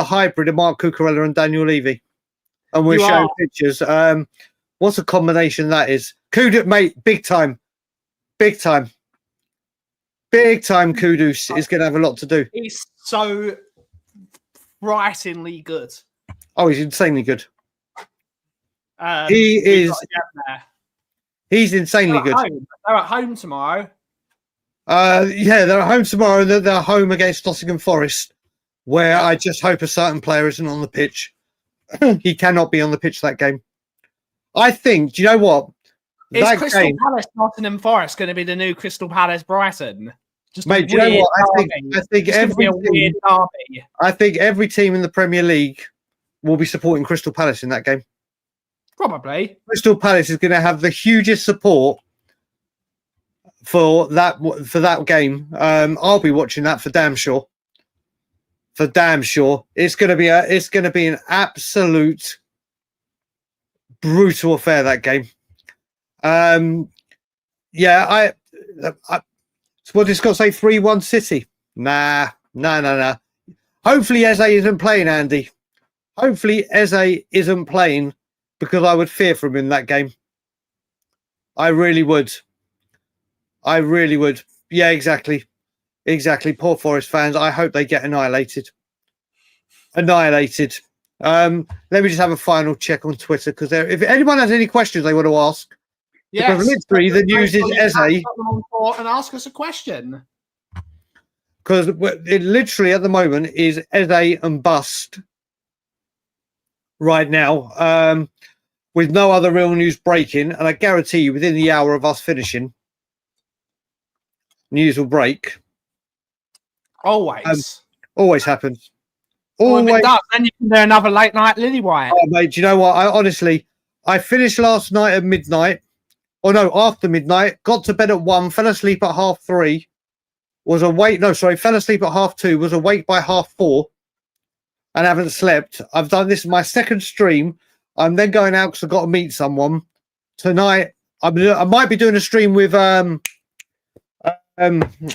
hybrid of Mark Cucurella and Daniel Levy, and we're showing pictures. What a combination that is! Kudos, mate, big time. Kudus is going to have a lot to do. He's so frighteningly good. Oh, he's insanely good. He's insanely good. They're at home tomorrow. They're at home tomorrow. They're home against Nottingham Forest, where I just hope a certain player isn't on the pitch. He cannot be on the pitch that game. I think, do you know what? Is Crystal Palace Nottingham Forest going to be the new Crystal Palace Brighton? Mate, do you know what? I think every team in the Premier League will be supporting Crystal Palace in that game. Probably. Crystal Palace is going to have the hugest support for that game. I'll be watching that for damn sure. It's going to be an absolute brutal affair, that game. What it's got to say, 3-1 City. Nah. Hopefully Eze isn't playing, Andy. Hopefully Eze isn't playing, because I would fear for him in that game. I really would. Yeah, exactly. Poor Forest fans. I hope they get annihilated. Let me just have a final check on Twitter, because if anyone has any questions they want to ask, because literally the news is Eze. And ask us a question. Because it literally at the moment is Eze and bust right now, with no other real news breaking. And I guarantee you, within the hour of us finishing, news will break. Always. Always happens. Well, if it does, then you can do another late night Lillywhite. Oh, mate, do you know what? I finished last night at midnight. After midnight. Got to bed at 1, fell asleep at 3:30. Fell asleep at 2:30, was awake by 4:30, and haven't slept. I've done this my second stream. I'm then going out because I've got to meet someone tonight. I might be doing a stream with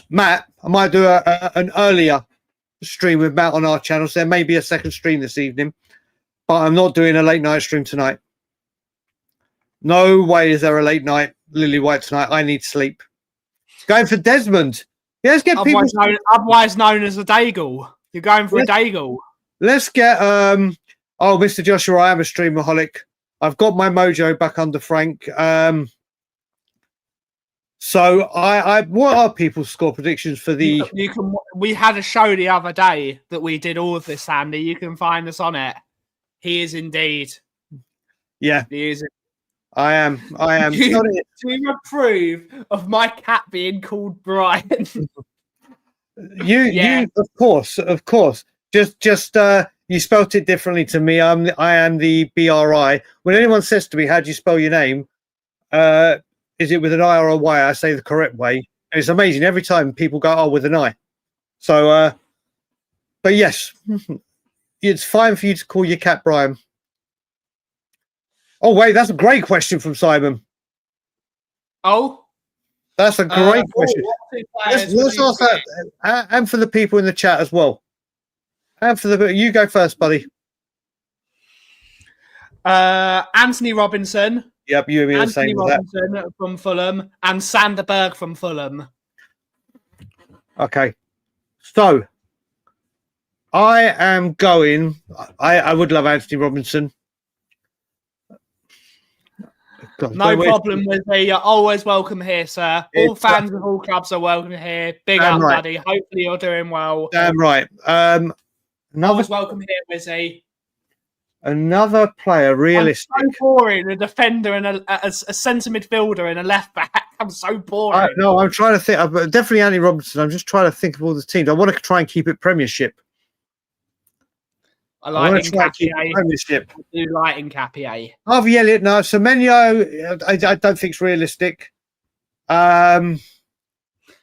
Matt, I might do an earlier stream with Matt on our channel. So there may be a second stream this evening, but I'm not doing a late night stream tonight. No way is there a late night Lily White tonight. I need sleep. Going for Desmond. Yeah, let's get people. Otherwise known as a Dagul. You're going for a Dagul. Let's get Mr. Joshua, I am a streamaholic. I've got my mojo back under Frank. So what are people's score predictions for the we had a show the other day that we did all of this, Andy. You can find us on it. He is indeed. Yeah. He is. I am. Do you approve of my cat being called Brian? You of course. Just you spelt it differently to me. I am the BRI. When anyone says to me, how do you spell your name? Is it with an I or a Y? I say the correct way. And it's amazing. Every time people go, oh, with an I. So but yes. It's fine for you to call your cat Brian. Oh, wait, that's a great question from Simon. Oh? That's a great question. Let's ask that. And for the people in the chat as well. And for you go first, buddy. Anthony Robinson. Yep, you and me are the same. Anthony Robinson from Fulham and Sander Berg from Fulham. Okay. So, I am going... I would love Anthony Robinson. God, no problem with me. You're always welcome here, sir. All fans of all clubs are welcome here. Big up, right, buddy. Hopefully you're doing well. Damn right. Always welcome here, Wizzy. Another player, realistic. I'm so boring. A defender and a centre midfielder and a left back. I'm so boring. No, I'm trying to think. Definitely Anthony Robinson. I'm just trying to think of all the teams. I want to try and keep it Premiership. I like Premiership. I do like Nkapie. Harvey Elliott, no. Semenyo, I don't think it's realistic. You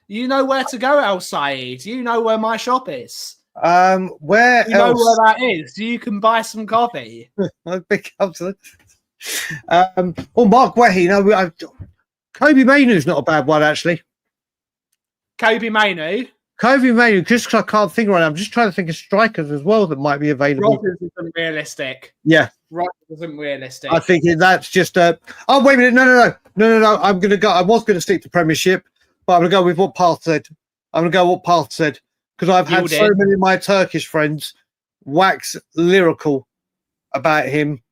know where to go, El Said. You know where my shop is. Where you know where that is? You can buy some coffee. Mark Wehi. No, Kobe Mainoo's not a bad one, actually. Kobe Mainoo, just because I can't think right now. I'm just trying to think of strikers as well that might be available. Rodgers isn't realistic. Yeah. Rodgers isn't realistic. I think that's just oh, wait a minute. No. I'm going to go. I was going to stick to Premiership, but I'm going to go with what Parth said. Because I've had so many of my Turkish friends wax lyrical about him.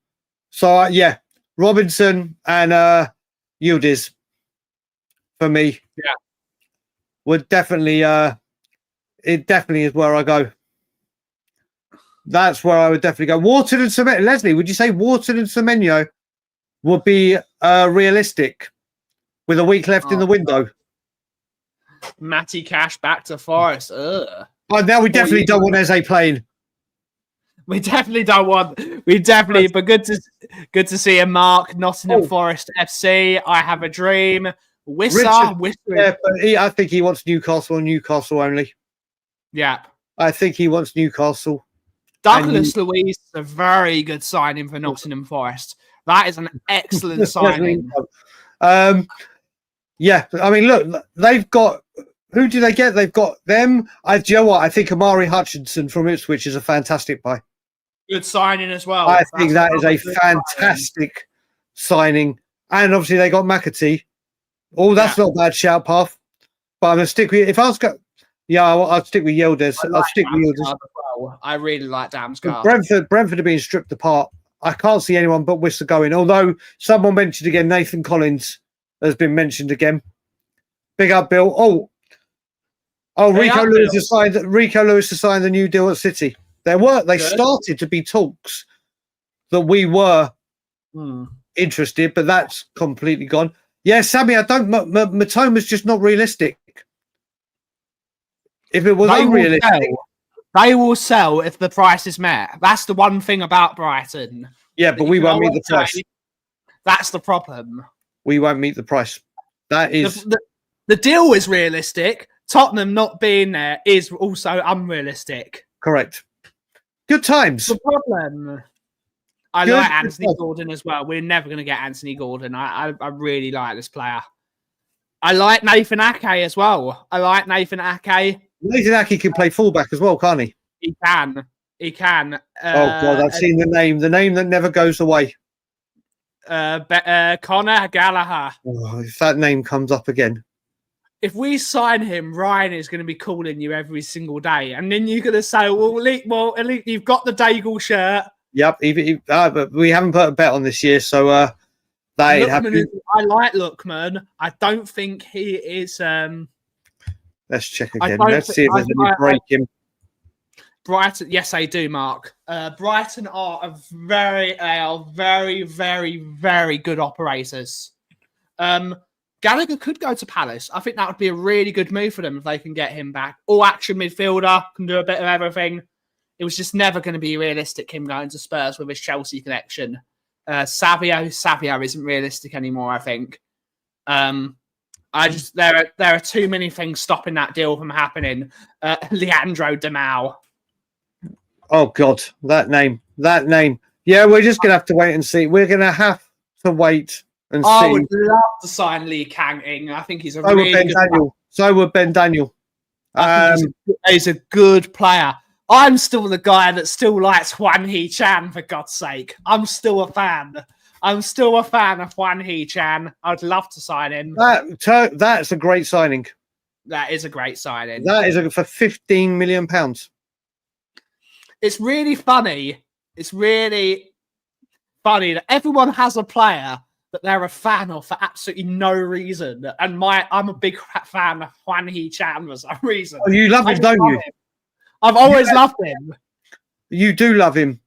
So, yeah, Robinson and Yildiz for me. Yeah. Would definitely... it definitely is where I go. That's where I would definitely go. Wharton and Semenyo. Leslie, would you say Wharton and Semenyo would be realistic with a week left in the window? Matty Cash back to Forest. Ugh. Oh, now we definitely don't want Eze playing. We definitely don't want. But good to see him. Mark Nottingham Forest FC. I have a dream. Whisper. Yeah, but I think he wants Newcastle only. Yeah. I think he wants Newcastle. Douglas Luiz is a very good signing for Nottingham Forest. That is an excellent signing. Yeah, I mean, look, they've got... Who do they get? They've got them. Do you know what? I think Amari Hutchinson from Ipswich is a fantastic buy. Good signing as well. I think that is a fantastic signing. And obviously they got McAtee. Oh, that's not a bad shout, Path. But I'm going to stick with... If I was going... Yeah, I'll stick with Yildiz. I'll stick with Yildiz. Well. I really like Damsgaard. Brentford are being stripped apart. I can't see anyone but Worcester going. Although someone mentioned again, Nathan Collins has been mentioned again. Big up, Bill. Rico Lewis has signed the new deal at City. They started to be talks that we were interested, but that's completely gone. Yeah, Sammy, I don't. Matoma's just not realistic. If it was unrealistic, they will sell if the price is met. That's the one thing about Brighton. Yeah, but we won't meet the price. That's the problem. We won't meet the price. That is the deal is realistic. Tottenham not being there is also unrealistic. Correct. Good times. The problem. I like Anthony Gordon as well. We're never going to get Anthony Gordon. I really like this player. I like Nathan Ake as well. I like Nathan Ake. Nathan Ake can play fullback as well, can't he? He can. He can. Oh God, I've seen the name that never goes away. Conor Gallagher. Oh, if that name comes up again. If we sign him, Ryan is going to be calling you every single day. And then you're going to say, well, at least you've got the Dagul shirt. Yep. But we haven't put a bet on this year, so that ain't happening. I like Lookman. I don't think he is... Let's check again. Let's see if there's any break in. Brighton, yes, I do, Mark. Brighton are very, very, very good operators. Gallagher could go to Palace. I think that would be a really good move for them if they can get him back. All action midfielder, can do a bit of everything. It was just never going to be realistic him going to Spurs with his Chelsea connection. Savio isn't realistic anymore, I think. There are too many things stopping that deal from happening. Leandro Demau. Oh God, that name. Yeah, we're just gonna have to wait and see. We're gonna have to wait and see. I would love to sign Lee Kang-in. I think he's a really good player. So would Ben Daniel. He's a good player. I'm still the guy that still likes Hwan Hee-chan, for God's sake. I'm still a fan. I'm still a fan of Hwan Hee-chan. I'd love to sign him. That's a great signing. That is a great signing. That is for £15 million. It's really funny. It's really funny that everyone has a player that they're a fan of for absolutely no reason. And I'm a big fan of Hwan Hee-chan for some reason. Oh, you love him, don't you? I've always loved him. You do love him.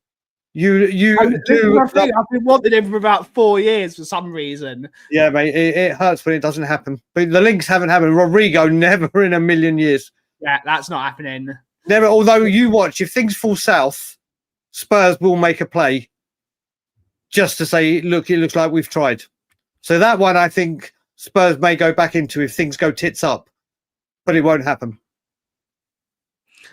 You do. I've been wanting him for about 4 years for some reason. Yeah, mate. It hurts when it doesn't happen. But the links haven't happened. Rodrigo, never in a million years. Yeah, that's not happening. Never. Although you watch, if things fall south, Spurs will make a play just to say, look, it looks like we've tried. So that one, I think Spurs may go back into if things go tits up, but it won't happen.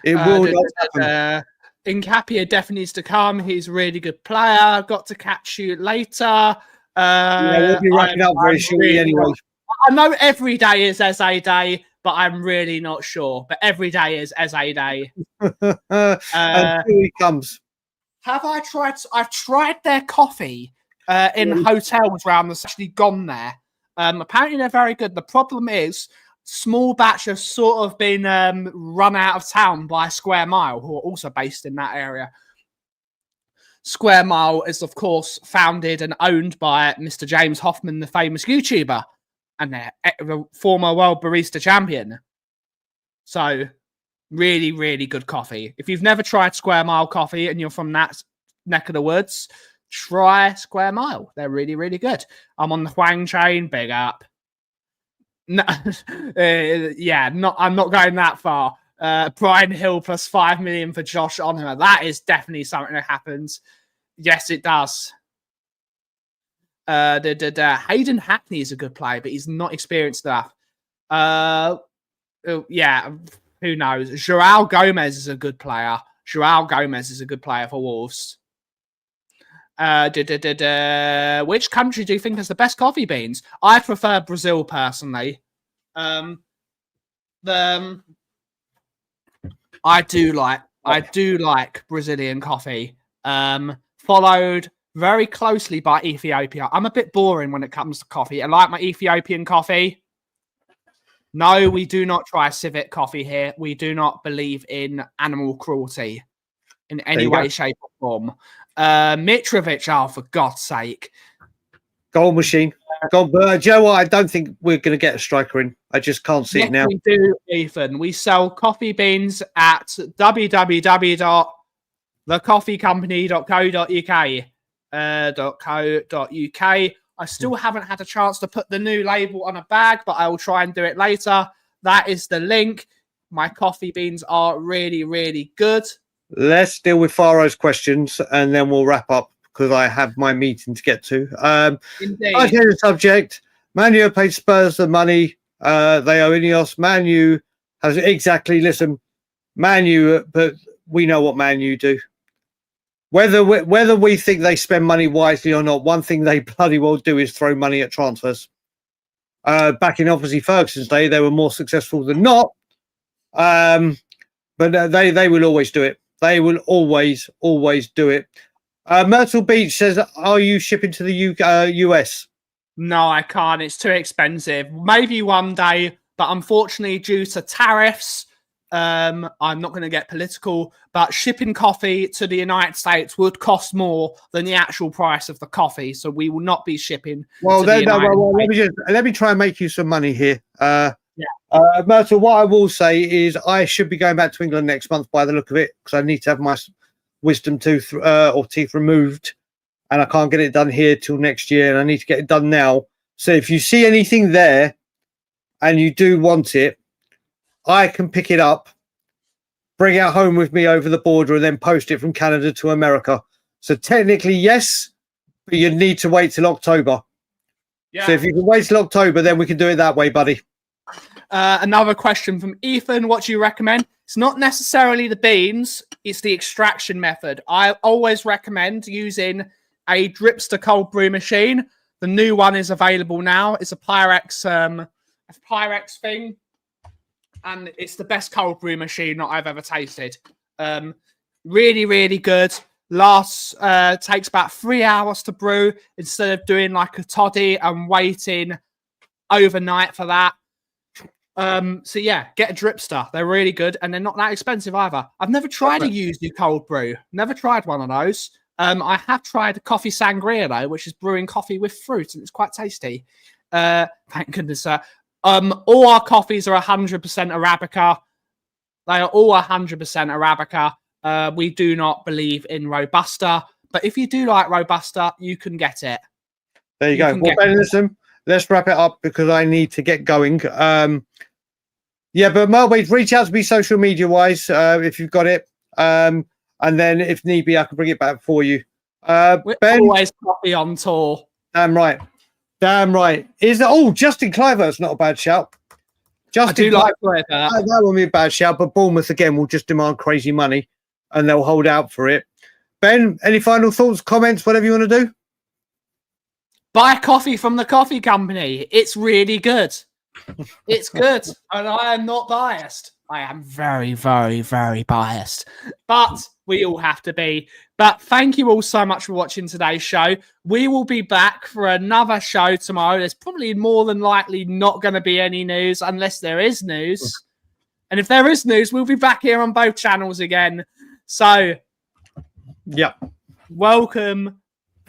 It will not happen. Nkapia definitely needs to come. He's a really good player. Got to catch you later. We'll be wrapping up very shortly anyway. I know every day is Eze Day, but I'm really not sure. But every day is Eze Day. Until he comes. I've tried their coffee in hotels around. That's actually gone there. Apparently they're very good. The problem is Small Batch has sort of been run out of town by Square Mile, who are also based in that area. Square Mile is, of course, founded and owned by Mr. James Hoffman, the famous YouTuber, and they're the former world barista champion. So, really, really good coffee. If you've never tried Square Mile coffee and you're from that neck of the woods, try Square Mile. They're really, really good. I'm on the Huang chain. Big up. No, I'm not going that far. Brian Hill plus 5 million for Josh Onham. That is definitely something that happens. Yes, it does. Hayden Hackney is a good player, but he's not experienced enough. Who knows? Joao Gomez is a good player. Joao Gomez is a good player for Wolves. Which country do you think has the best coffee beans? I prefer Brazil personally. I do like Brazilian coffee. Followed very closely by Ethiopia. I'm a bit boring when it comes to coffee. I like my Ethiopian coffee. No, we do not try civet coffee here. We do not believe in animal cruelty in any way, shape, or form. Mitrovic, for God's sake. Goal machine. Joe, I don't think we're going to get a striker in. I just can't see it now. We do, Ethan. We sell coffee beans at www.thecoffeecompany.co.uk. I still haven't had a chance to put the new label on a bag, but I will try and do it later. That is the link. My coffee beans are really, really good. Let's deal with Faro's questions and then we'll wrap up because I have my meeting to get to. Indeed. I hear the subject. Man U paid Spurs the money. They owe Ineos. Man U has exactly, listen, Man U, but we know what Man U do. Whether we think they spend money wisely or not, one thing they bloody well do is throw money at transfers. Back in obviously Ferguson's day, they were more successful than not. But they will always do it. They will always do it. Myrtle Beach says, "Are you shipping to the US?" No, I can't. It's too expensive. Maybe one day, but unfortunately, due to tariffs, I'm not going to get political, but shipping coffee to the United States would cost more than the actual price of the coffee. So we will not be shipping. Well, let me try and make you some money here. Myrtle, what I will say is I should be going back to England next month by the look of it, because I need to have my wisdom tooth or teeth removed, and I can't get it done here till next year, and I need to get it done now. So if you see anything there and you do want it, I can pick it up, bring it home with me over the border, and then post it from Canada to America. So technically, yes, but you need to wait till October. Yeah. So if you can wait till October, then we can do it that way, buddy. Another question from Ethan. What do you recommend? It's not necessarily the beans. It's the extraction method. I always recommend using a dripster cold brew machine. The new one is available now. It's a Pyrex thing. And it's the best cold brew machine that I've ever tasted. Really, really good. Takes about 3 hours to brew instead of doing like a toddy and waiting overnight for that. So yeah, get a dripster. They're really good and they're not that expensive either. I've never tried to use the cold brew. Never tried one of those. I have tried coffee sangria though, which is brewing coffee with fruit, and it's quite tasty. Thank goodness, sir. All our coffees are 100% Arabica. They are all 100% Arabica. We do not believe in Robusta, but if you do like Robusta, you can get it. There you go. Well, Ben, listen, let's wrap it up because I need to get going. Yeah, but Melbourne, reach out to me social media wise if you've got it. And then if need be, I can bring it back for you. We're Ben, always coffee on tour. Damn right. Justin Kluivert's not a bad shout. I do like Kluivert. That won't be a bad shout, but Bournemouth again will just demand crazy money and they'll hold out for it. Ben, any final thoughts, comments, whatever you want to do? Buy coffee from the coffee company. It's really good. It's good. And I am not biased. I am very, very, very biased. But we all have to be. But thank you all so much for watching today's show. We will be back for another show tomorrow. There's probably more than likely not going to be any news unless there is news. And if there is news, we'll be back here on both channels again. So, yeah. Welcome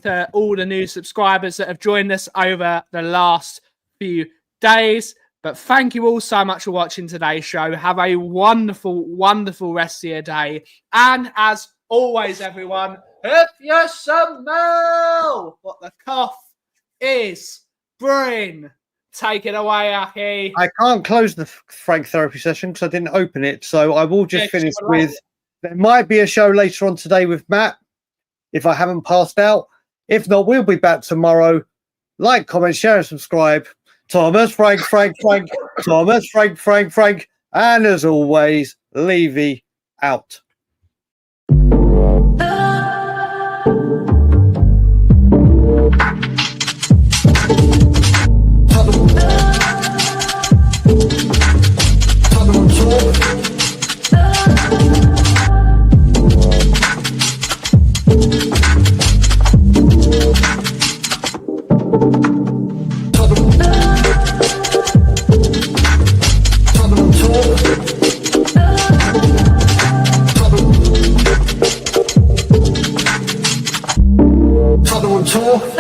to all the new subscribers that have joined us over the last few days. But thank you all so much for watching today's show. Have a wonderful, wonderful rest of your day. And as always, everyone, if you smell what the Kauff is brewing, take it away, Aki. I can't close the Frank therapy session because I didn't open it. So I will just finish with, there might be a show later on today with Matt if I haven't passed out. If not, we'll be back tomorrow. Like, comment, share, and subscribe. Thomas, Frank, Thomas, Frank, and as always, Levy out. Tour.